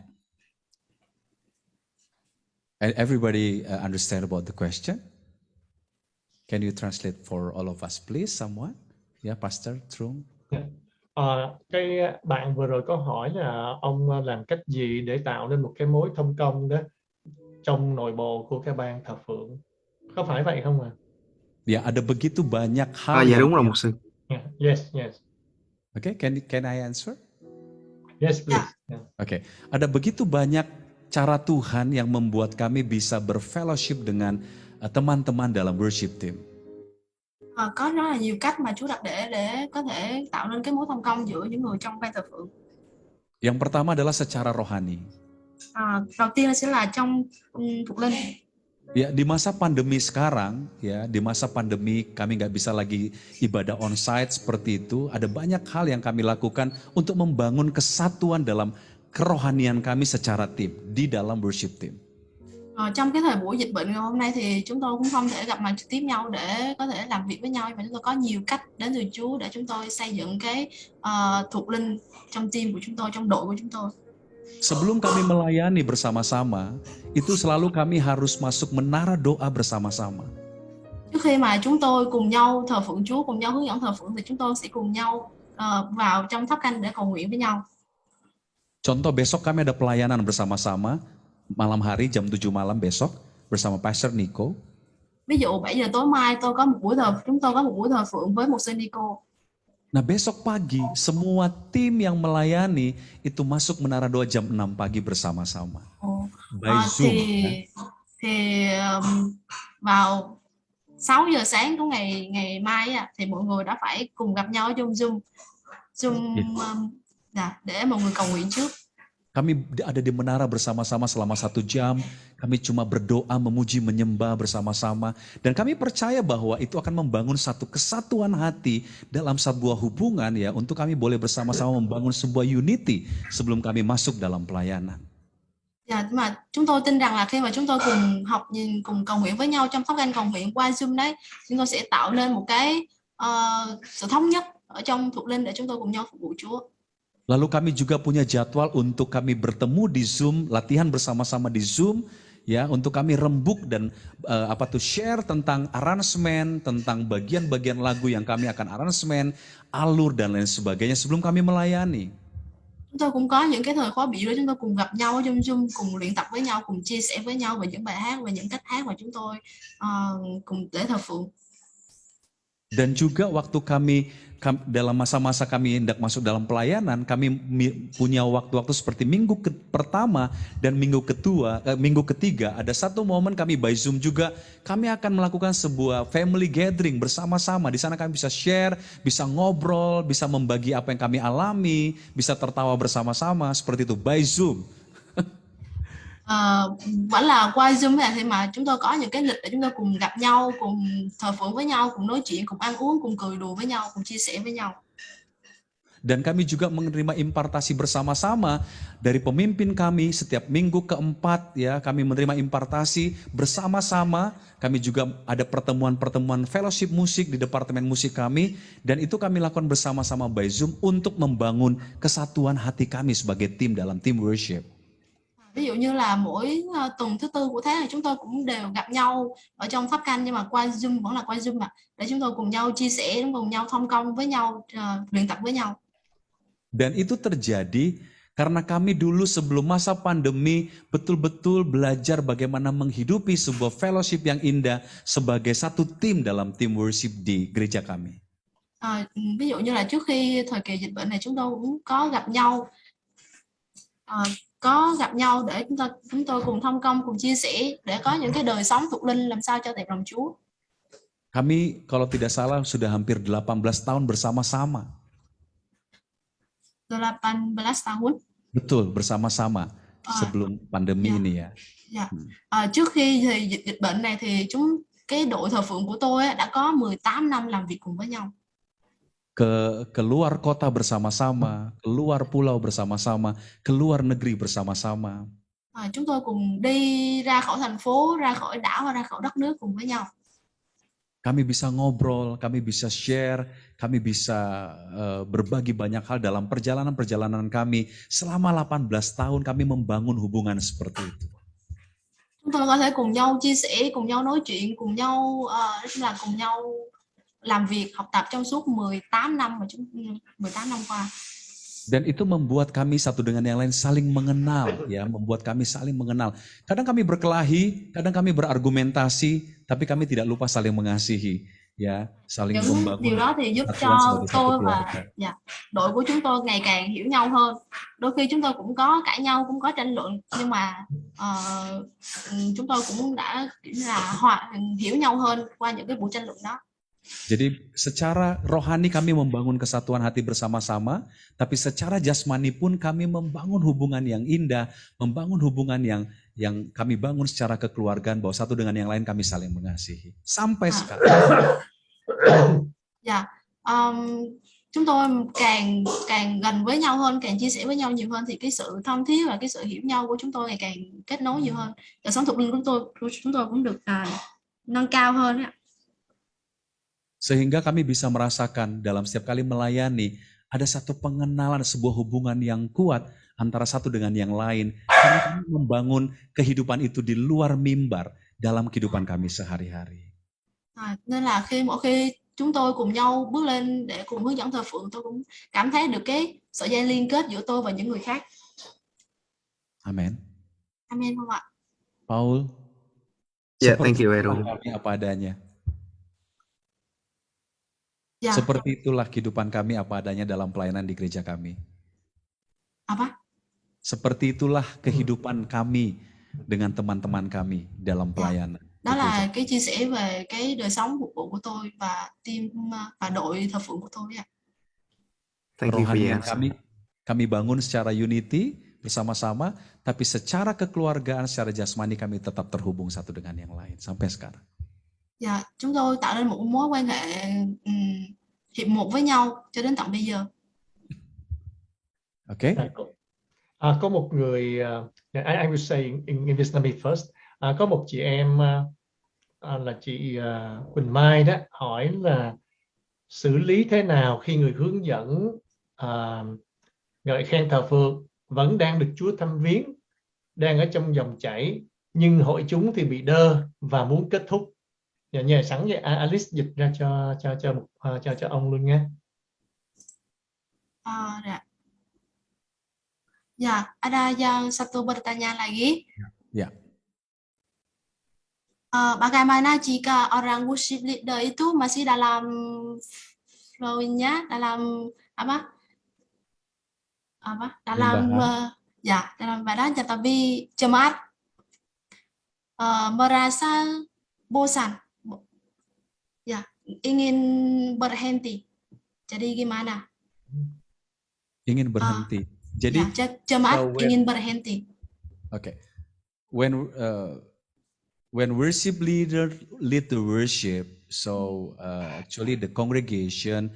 Everybody understand about the question? Can you translate for all of us, please, someone? Yeah, Pastor Trung. Cái bạn vừa rồi có hỏi là ông làm cách gì để tạo nên một cái mối thông công đó trong nội bộ của cái ban thờ phượng. Có phải vậy không ạ? Ya, ada begitu banyak hal. Dạ đúng rồi mục sư. Yes. Okay, can I answer? Yes, please. Okay, ada begitu banyak cara Tuhan yang membuat kami bisa berfellowship dengan teman-teman dalam worship team. Có rất là nhiều cách mà Chúa đặt để có thể tạo nên cái mối thông công giữa những người trong ban thờ phượng. Yang pertama adalah secara rohani. Đầu tiên sẽ là trong thuộc linh. Ya, di masa pandemi sekarang, ya, di masa pandemi kami nggak bisa lagi ibadah on-site seperti itu. Ada banyak hal yang kami lakukan untuk membangun kesatuan dalam kerohanian kami secara tim, di dalam worship team. Trong cái thời buổi dịch bệnh ngày hôm nay thì chúng tôi cũng không thể gặp mặt trực tiếp nhau để có thể làm việc với nhau, mà chúng tôi có nhiều cách đến từ Chúa để chúng tôi xây dựng cái thuộc linh trong team của chúng tôi, trong đội của chúng tôi. Sebelum kami melayani bersama-sama, itu selalu kami harus masuk menara doa bersama-sama. Trước khi mà chúng tôi cùng nhau thờ phượng Chúa, cùng nhau hướng dẫn thờ phượng thì chúng tôi sẽ cùng nhau vào trong tháp canh để cầu nguyện với nhau. Contoh besok kami ada pelayanan bersama-sama, malam hari jam 7 malam besok bersama Pastor Nico. Ví dụ 7 giờ tối mai chúng tôi có một buổi thờ phượng với một sư Nico. Nah besok pagi semua tim yang melayani itu masuk menara doa jam 6 pagi bersama-sama. By Zoom. Thì vào 6 giờ sáng của ngày mai thì mọi người đã phải cùng gặp nhau ở trong Zoom để mọi người cầu nguyện trước. Kami ada di menara bersama-sama selama 1 jam. Kami cuma berdoa, memuji, menyembah bersama-sama. Dan kami percaya bahwa itu akan membangun satu kesatuan hati dalam sebuah hubungan ya. Untuk kami boleh bersama-sama membangun sebuah unity sebelum kami masuk dalam pelayanan. Dạ, mà chúng tôi tin rằng là khi mà chúng tôi cùng cầu nguyện với nhau trong tháp canh cầu nguyện qua Zoom đấy, chúng tôi sẽ tạo nên một cái sự thống nhất ở trong thuộc linh để chúng tôi cùng nhau phục vụ Chúa. Lalu kami juga punya jadwal untuk kami bertemu di Zoom, latihan bersama-sama di Zoom, ya, untuk kami rembuk dan share tentang aransemen, tentang bagian-bagian lagu yang kami akan aransemen, alur dan lain sebagainya sebelum kami melayani. Chúng tôi cũng có những cái thời khóa biểu để chúng tôi cùng gặp nhau ở trong Zoom, cùng luyện tập với nhau, cùng chia sẻ với nhau về những bài hát và những cách hát mà chúng tôi cùng để thờ phượng. Dan juga waktu kami dalam masa-masa kami hendak masuk dalam pelayanan, kami punya waktu-waktu seperti minggu pertama dan minggu ketiga, ada satu momen kami by Zoom juga, kami akan melakukan sebuah family gathering bersama-sama. Di sana kami bisa share, bisa ngobrol, bisa membagi apa yang kami alami, bisa tertawa bersama-sama, seperti itu by Zoom. Vẫn là qua Zoom này thì mà chúng tôi có những cái lịch để chúng tôi cùng gặp nhau, cùng thờ phượng với nhau, cùng nói chuyện, cùng ăn uống, cùng cười đùa với nhau, cùng chia sẻ với nhau. Dan kami juga menerima impartasi bersama-sama dari pemimpin kami setiap minggu keempat ya, kami menerima impartasi bersama-sama. Kami juga ada pertemuan-pertemuan fellowship musik di departemen musik kami dan itu kami lakukan bersama-sama by Zoom untuk membangun kesatuan hati kami sebagai tim dalam tim worship. Ví dụ như là mỗi tuần thứ tư của tháng thì chúng tôi cũng đều gặp nhau ở trong tháp canh, nhưng mà qua Zoom, vẫn là qua Zoom mà, để chúng tôi cùng nhau chia sẻ, cùng nhau thông công với nhau, luyện tập với nhau. Dan itu terjadi karena kami dulu sebelum masa pandemi betul-betul belajar bagaimana menghidupi sebuah fellowship yang indah sebagai satu tim dalam tim worship di gereja kami. Ví dụ như là trước khi thời kỳ dịch bệnh này chúng tôi cũng có gặp nhau, để chúng tôi cùng thông công, cùng chia sẻ để có những cái đời sống thuộc linh làm sao cho đẹp lòng Chúa. Kami kalau tidak salah sudah hampir 18 tahun bersama-sama. 18 tahun. Betul, bersama-sama sebelum pandemi ini ya. Trước khi thì dịch bệnh này thì cái đội thờ phượng của tôi đã có 18 năm làm việc cùng với nhau. Keluar kota bersama-sama, keluar pulau bersama-sama, keluar negeri bersama-sama. Chúng tôi cùng đi ra khỏi thành phố, ra khỏi đảo và ra khỏi đất nước cùng với nhau. Kami bisa ngobrol, kami bisa share, kami bisa berbagi banyak hal dalam perjalanan-perjalanan kami. Selama 18 tahun kami membangun hubungan seperti itu. Chúng tôi có thể cùng nhau chia sẻ, cùng nhau nói chuyện, cùng nhau cùng nhau làm việc, học tập trong suốt 18 năm qua. Dan itu membuat kami satu dengan yang lain saling mengenal, ya, membuat kami saling mengenal. Kadang kami berkelahi, kadang kami berargumentasi, tapi kami tidak lupa saling mengasihi, ya, saling membangun. Điều đó thì giúp cho tôi và đội của chúng tôi ngày càng hiểu nhau hơn. Đôi khi chúng tôi cũng có cãi nhau, cũng có tranh luận, nhưng mà chúng tôi cũng đã hiểu nhau hơn qua những cái buổi tranh luận đó. Jadi secara rohani kami membangun kesatuan hati bersama-sama, tapi secara jasmani pun kami membangun hubungan yang indah, membangun hubungan yang kami bangun secara kekeluargaan, bahwa satu dengan yang lain kami saling mengasihi. Sampai sekarang. Chúng tôi càng gần với nhau hơn, càng chia sẻ với nhau nhiều hơn thì cái sự thân thiết và cái sự hiểu nhau của chúng tôi ngày càng kết nối nhiều hơn. Đời sống thuộc linh của chúng tôi cũng được nâng cao hơn. Sehingga kami bisa merasakan dalam setiap kali melayani, ada satu pengenalan, sebuah hubungan yang kuat antara satu dengan yang lain. Karena kami membangun kehidupan itu di luar mimbar dalam kehidupan kami sehari-hari. Nên là mỗi khi chúng tôi cùng nhau bước lên để cùng hướng dẫn thờ phượng, tôi cũng cảm thấy được cái sợi dây liên kết giữa tôi và những người khác. Amen. Amen không ạ? Paul. Yeah, thank you, Errol. Apa adanya. Ya. Seperti itulah kehidupan kami apa adanya dalam pelayanan di gereja kami. Apa? Seperti itulah kehidupan kami dengan teman-teman kami dalam pelayanan. Đó là cái chia sẻ về cái đời sống phục vụ của tôi và team và đội thờ phượng của tôi. Thank you for your answer. Kami bangun secara unity bersama-sama, tapi secara kekeluargaan, secara jasmani kami tetap terhubung satu dengan yang lain sampai sekarang. Dạ, chúng tôi tạo nên một mối quan hệ hiệp một với nhau cho đến tận bây giờ. Okay. Có một người, I will say in Vietnamese first. Có một chị em là chị Quỳnh Mai đó hỏi là xử lý thế nào khi người hướng dẫn ngợi khen thờ phượng vẫn đang được Chúa thăm viếng, đang ở trong dòng chảy, nhưng hội chúng thì bị đơ và muốn kết thúc. Nhờ sẵn vậy Alice dịch ra cho ông luôn nha. Ya, ada yang satu bertanya lagi. Ya. Bagaimana jika orang worship leader itu masih dalam flow-nya, dalam dalam badan, tetapi jemaat merasa bosan, ya, ingin berhenti. Jadi gimana? Ingin berhenti. Jadi jemaat ingin berhenti. Okay. when worship leader lead the worship, so actually the congregation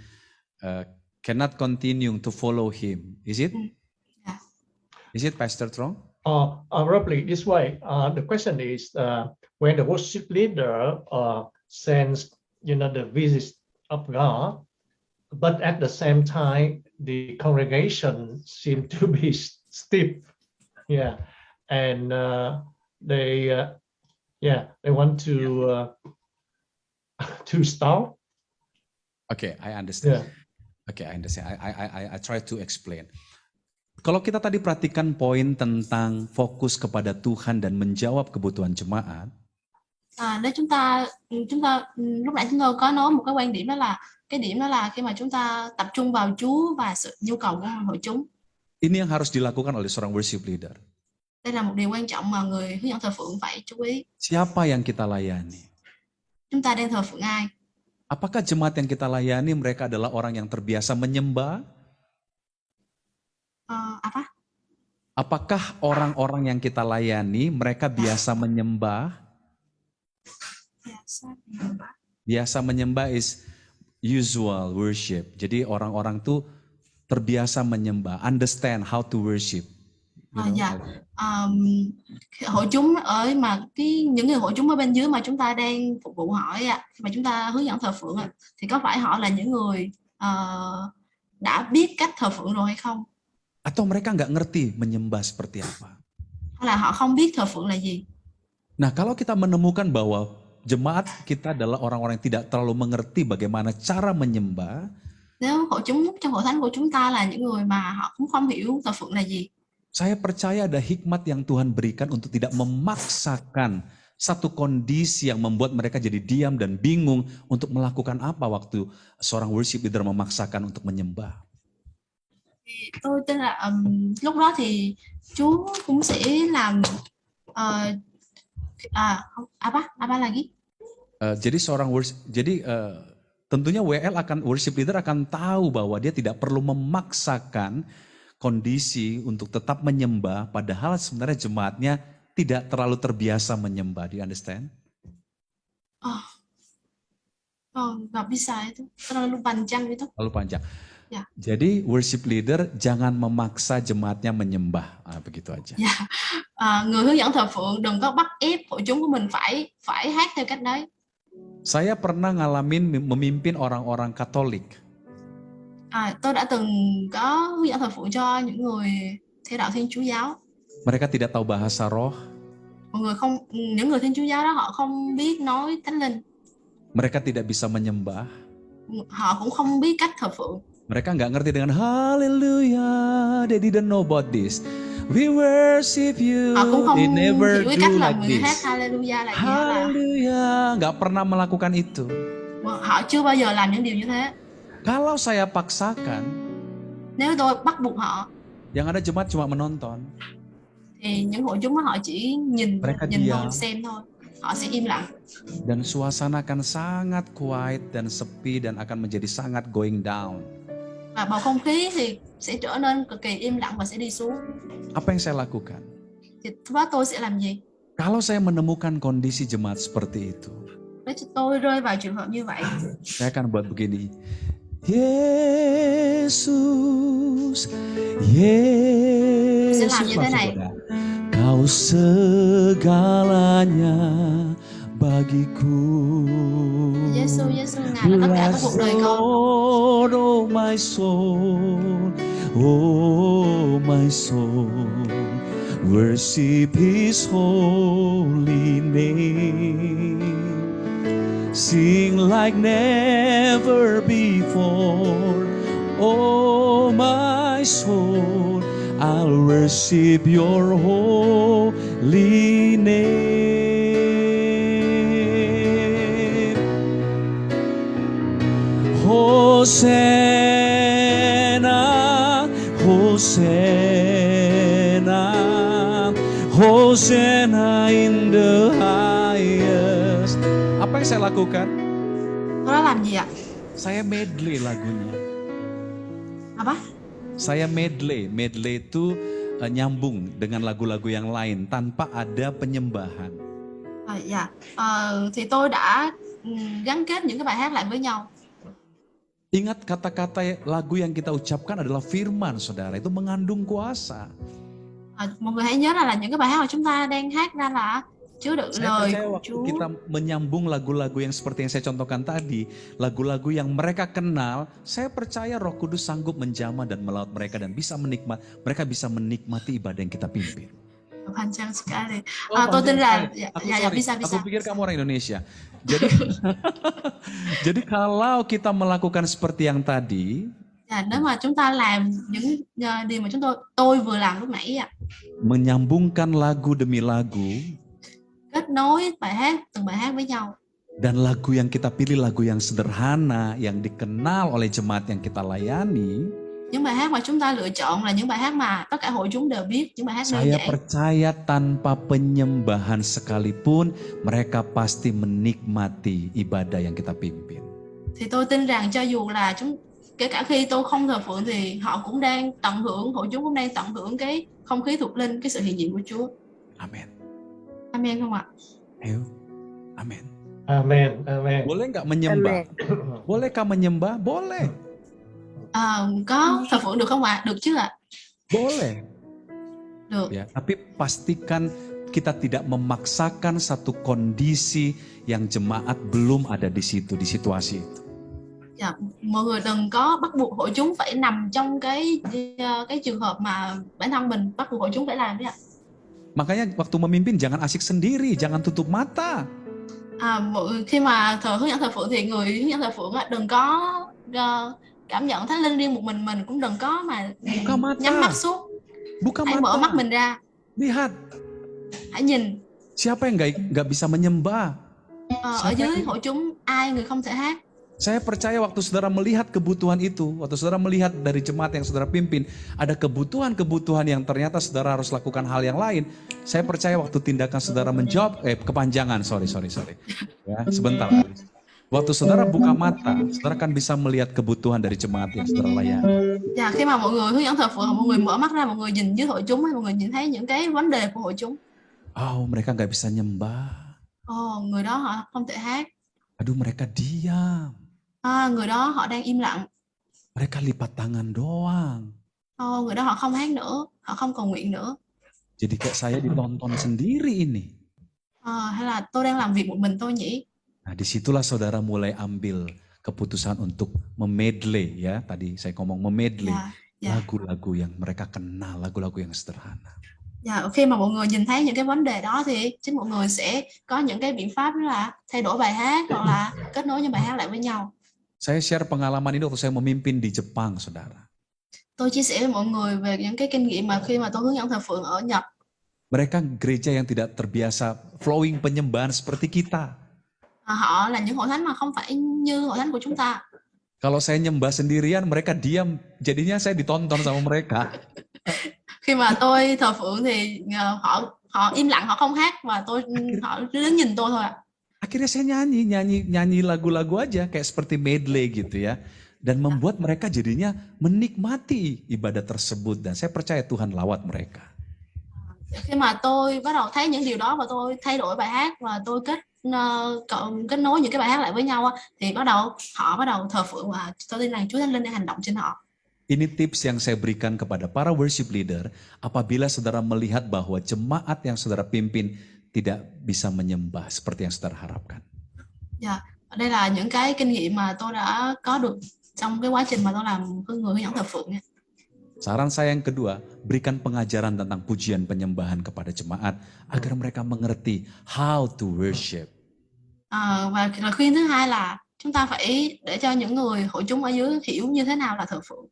cannot continue to follow him. Is it? Yeah. Is it, Pastor Trong? Roughly this way. The question is when the worship leader sends, the visit of God, but at the same time the congregation seem to be stiff, and they want to stop. Okay, I understand. Yeah. Okay, I understand. I try to explain. Kalau kita tadi perhatikan poin tentang fokus kepada Tuhan dan menjawab kebutuhan jemaat. Nếu chúng ta lúc nãy chúng tôi có nói một cái quan điểm, đó là khi mà chúng ta tập trung vào Chúa và sự nhu cầu của hội chúng. Ini yang harus dilakukan oleh seorang worship leader. Đây là một điều quan trọng mà người hướng dẫn thờ phượng phải chú ý. Siapa yang kita layani? Chúng ta đang thờ phượng ai? Apakah jemaat yang kita layani mereka adalah orang yang terbiasa menyembah? Apa? Apakah orang-orang yang kita layani mereka biasa menyembah? Biasa menyembah is usual worship. Jadi orang-orang tuh terbiasa menyembah, understand how to worship. Hội chúng ở mà những người hội chúng ở bên dưới mà chúng ta đang phục vụ họ mà chúng ta hướng dẫn thờ phượng thì có phải họ là những người đã biết cách thờ phượng rồi hay không? Atau mereka nggak ngerti menyembah seperti apa? Hay là họ không biết thờ phượng là gì? Nah, kalau kita menemukan bahwa jemaat kita adalah orang-orang yang tidak terlalu mengerti bagaimana cara menyembah. Nếu hội chúng trong hội thánh của chúng ta là những người mà họ cũng không hiểu thờ phượng là gì. Saya percaya ada hikmat yang Tuhan berikan untuk tidak memaksakan satu kondisi yang membuat mereka jadi diam dan bingung untuk melakukan apa waktu seorang worship leader memaksakan untuk menyembah. Tôi tin là lúc đó thì Chúa cũng sẽ làm apa lagi? Jadi tentunya worship leader akan tahu bahwa dia tidak perlu memaksakan kondisi untuk tetap menyembah, padahal sebenarnya jemaatnya tidak terlalu terbiasa menyembah. Do you understand? Nggak bisa itu, terlalu panjang itu. Terlalu panjang. Ya. Jadi worship leader jangan memaksa jemaatnya menyembah, begitu aja. Ya. Người hướng dẫn thờ phượng đừng có bắt ép hội chúng của mình phải hát theo cách đấy. Saya pernah ngalamin memimpin orang-orang Katolik. Tôi đã từng có hướng dẫn thờ phượng cho những người theo đạo Thiên Chúa giáo. Mereka tidak tahu bahasa roh. Những người Thiên Chúa giáo đó họ không biết nói Thánh Linh. Mereka tidak bisa menyembah. Họ cũng không biết cách thờ phượng. Mereka nggak ngerti dengan hallelujah. They didn't know about this. We worship you. Họ cũng không They never hiểu do cách là like người this. hát hallelujah là gì. Hallelujah, nggak pernah melakukan itu. Họ chưa bao giờ làm những điều như thế. Kalau saya paksakan, nếu tôi bắt buộc họ, yang ada jemaat cuma menonton. Thì những hội chúng họ chỉ nhìn thôi, xem thôi. Họ sẽ im lặng. Dan suasana akan sangat quiet dan sepi dan akan menjadi sangat going down. Và bầu không khí thì sẽ trở nên cực kỳ im lặng và sẽ đi xuống. Apa yang saya lakukan? Thì tôi sẽ làm gì? Kalau saya menemukan kondisi jemaat seperti itu, nếu tôi rơi vào trường hợp như vậy, saya akan buat begini. Yesus, Yesus, Kau segalanya bagiku. Yesus, Ngài là tất cả của cuộc đời con. Oh my soul, oh my soul, worship His holy name. Sing like never before, oh my soul, I'll worship your holy name. Hosanna, Hosanna, Hosanna in the highest. Apa yang saya lakukan? Nó làm gì ạ? Saya medley lagunya. Apa? Saya medley. Medley itu nyambung dengan lagu-lagu yang lain tanpa ada penyembahan? Thì tôi đã gắn kết những cái bài hát lại với nhau. Ingat kata-kata lagu yang kita ucapkan adalah firman, saudara. Itu mengandung kuasa. Mọi người hãy nhớ là những cái bài hát mà chúng ta đang hát ra là chứa đựng Saya lời percaya của waktu Chúa. kita menyambung lagu-lagu yang seperti yang saya contohkan tadi, lagu-lagu yang mereka kenal, saya percaya Roh Kudus sanggup menjamah dan melaut mereka dan mereka bisa menikmati ibadah yang kita pimpin. Panjang sekali. Tôi tin là bisa. Aku pikir kamu orang Indonesia. Jadi kalau kita melakukan seperti yang tadi, Nếu mà chúng ta làm những điều mà tôi vừa làm lúc nãy menyambungkan lagu demi lagu, kết nối từng bài hát với nhau. Dan lagu yang kita pilih lagu yang sederhana, yang dikenal oleh jemaat yang kita layani. Những bài hát mà chúng ta lựa chọn là những bài hát mà tất cả hội chúng đều biết, những bài hát đơn Saya giản. percaya tanpa penyembahan sekalipun, mereka pasti menikmati ibadah yang kita pimpin. Thì tôi tin rằng cho dù là kể cả khi tôi không thờ phượng thì họ cũng đang tận hưởng, hội chúng cũng đang tận hưởng cái không khí thuộc linh, cái sự hiện diện của Chúa. Amin. Amen không ạ? Ayo. Amin. Amen. Amen. Boleh nggak menyembah? Bolehkah menyembah? Boleh. Có thờ phượng được không ạ? Được chứ ạ? Boleh. Được. Ya, tapi pastikan kita tidak memaksakan satu kondisi yang jemaat belum ada di situ, di situasi itu. Dạ, mọi người đừng có bắt buộc hội chúng phải nằm trong cái trường hợp mà bản thân mình bắt buộc hội chúng phải làm đấy ạ. Makanya waktu memimpin jangan asik sendiri, jangan tutup mata. Khi mà hướng dẫn thờ phượng thì người hướng dẫn thờ phượng đừng có cảm nhận Thánh Linh riêng một mình cũng đừng có mà nhắm mắt suốt. Hãy mở mắt mình ra. Lihat. Hãy nhìn. Siapa yang nggak bisa menyembah? Ở dưới hội chúng ai người không thể hát? Saya percaya waktu saudara melihat kebutuhan itu, waktu saudara melihat dari jemaat yang saudara pimpin, ada kebutuhan-kebutuhan yang ternyata saudara harus lakukan hal yang lain. Saya percaya waktu tindakan saudara menjawab, kepanjangan, sorry. Ya, sebentar. Waktu saudara buka mata, saudara kan bisa melihat kebutuhan dari jemaat yang saudara layani. Dạ, khi mà mọi người hướng dẫn thờ phượng, mọi người mở mắt ra, mọi người nhìn dưới hội chúng, mọi người nhìn thấy những cái vấn đề của hội chúng. Mereka nggak bisa nyembah. Người đó họ không thể hát. Aduh, mereka diam. Người đó họ đang im lặng. Mereka lipat tangan doang. Người đó họ không hát nữa, họ không cầu nguyện nữa. Jadi kayak saya ditonton sendiri ini. Hay là tôi đang làm việc một mình tôi nhỉ? Nah, disitulah saudara mulai ambil keputusan untuk memedley ya. Tadi saya ngomong memedley lagu-lagu yang mereka kenal, lagu-lagu yang sederhana. Khi mà mọi người nhìn thấy những cái vấn đề đó thì chính mọi người sẽ có những cái biện pháp đó là thay đổi bài hát hoặc là kết nối những bài hát lại với nhau. Saya share pengalaman ini waktu saya memimpin di Jepang, saudara. Tôi chia sẻ với mọi người về những cái kinh nghiệm mà khi mà tôi hướng dẫn thờ phượng ở Nhật. Mereka gereja yang tidak terbiasa flowing penyembahan seperti kita. Họ là những hội thánh mà không phải như hội thánh của chúng ta. Kalau saya nyembah sendirian, mereka diam. Jadinya saya ditonton sama mereka. Khi mà tôi thờ phượng thì họ im lặng, họ không hát và họ cứ đứng nhìn tôi thôi ạ. Akhirnya saya nyanyi lagu-lagu aja kayak seperti medley gitu ya. Dan membuat mereka jadinya menikmati ibadah tersebut. Dan saya percaya Tuhan lawat mereka. Khi mà tôi bắt đầu thấy những điều đó và tôi thay đổi bài hát và tôi kết nối những cái bài hát lại với nhau thì họ bắt đầu thờ phượng và tôi tin rằng Chúa Thánh Linh đang hành động trên họ. Ini tips yang saya berikan kepada para worship leader apabila saudara melihat bahwa jemaat yang saudara pimpin tidak bisa menyembah seperti yang saudara harapkan. Đây là những cái kinh nghiệm mà tôi đã có được trong cái quá trình mà tôi làm người hướng dẫn thờ phượng. Saran saya yang kedua, berikan pengajaran tentang pujian penyembahan kepada jemaat agar mereka mengerti how to worship. Và lời khuyên thứ hai là chúng ta phải để cho những người hội chúng ở dưới hiểu như thế nào là thờ phượng.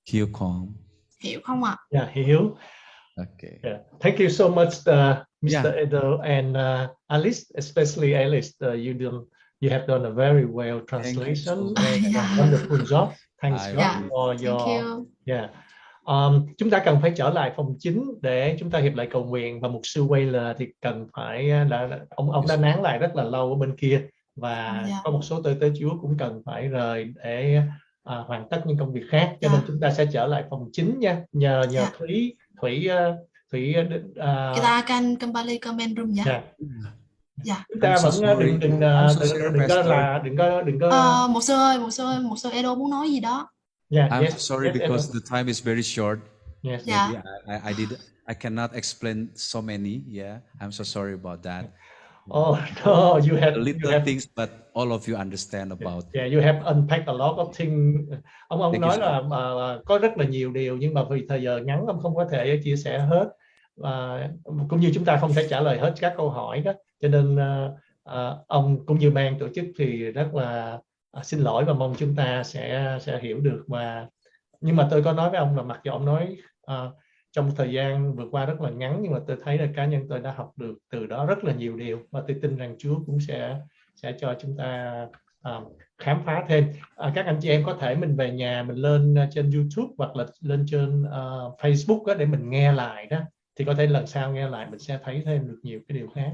Hiểu không? Hiểu không ạ? Yeah, hiểu. Okay. Yeah. Thank you so much, Mr. Edo and Alice, especially Alice. You have done a very well translation and a wonderful job. Thanks God for your. Thank you. Yeah. Chúng ta cần phải trở lại phòng chính để chúng ta hiệp lại cầu nguyện, và mục sư Wailer thì cần phải ông đã nán lại rất là lâu ở bên kia, và có một số tế Chúa cũng cần phải rời để hoàn tất những công việc khác, cho nên chúng ta sẽ trở lại phòng chính nha. Nhờ Thủy Kita akan kembali ke main room ya. Chúng ta vẫn đừng có một sư Edo muốn nói gì đó. I'm so sorry because the time is very short. Yes. Maybe I cannot explain so many. Yeah, I'm so sorry about that. Oh no, you have little things, but all of you understand about. Yeah, you have unpacked a lot of things. Ông nói là có rất là nhiều điều, nhưng mà vì thời giờ ngắn ông không có thể chia sẻ hết, cũng như chúng ta không thể trả lời hết các câu hỏi đó, cho nên ông cũng như ban tổ chức thì rất là xin lỗi và mong chúng ta sẽ hiểu được. Nhưng mà tôi có nói với ông là mặc dù ông nói trong thời gian vừa qua rất là ngắn, nhưng mà tôi thấy là cá nhân tôi đã học được từ đó rất là nhiều điều, và tôi tin rằng Chúa cũng sẽ cho chúng ta khám phá thêm. Các anh chị em có thể mình về nhà mình lên trên YouTube hoặc là lên trên Facebook đó để mình nghe lại đó, thì có thể lần sau nghe lại mình sẽ thấy thêm được nhiều cái điều khác.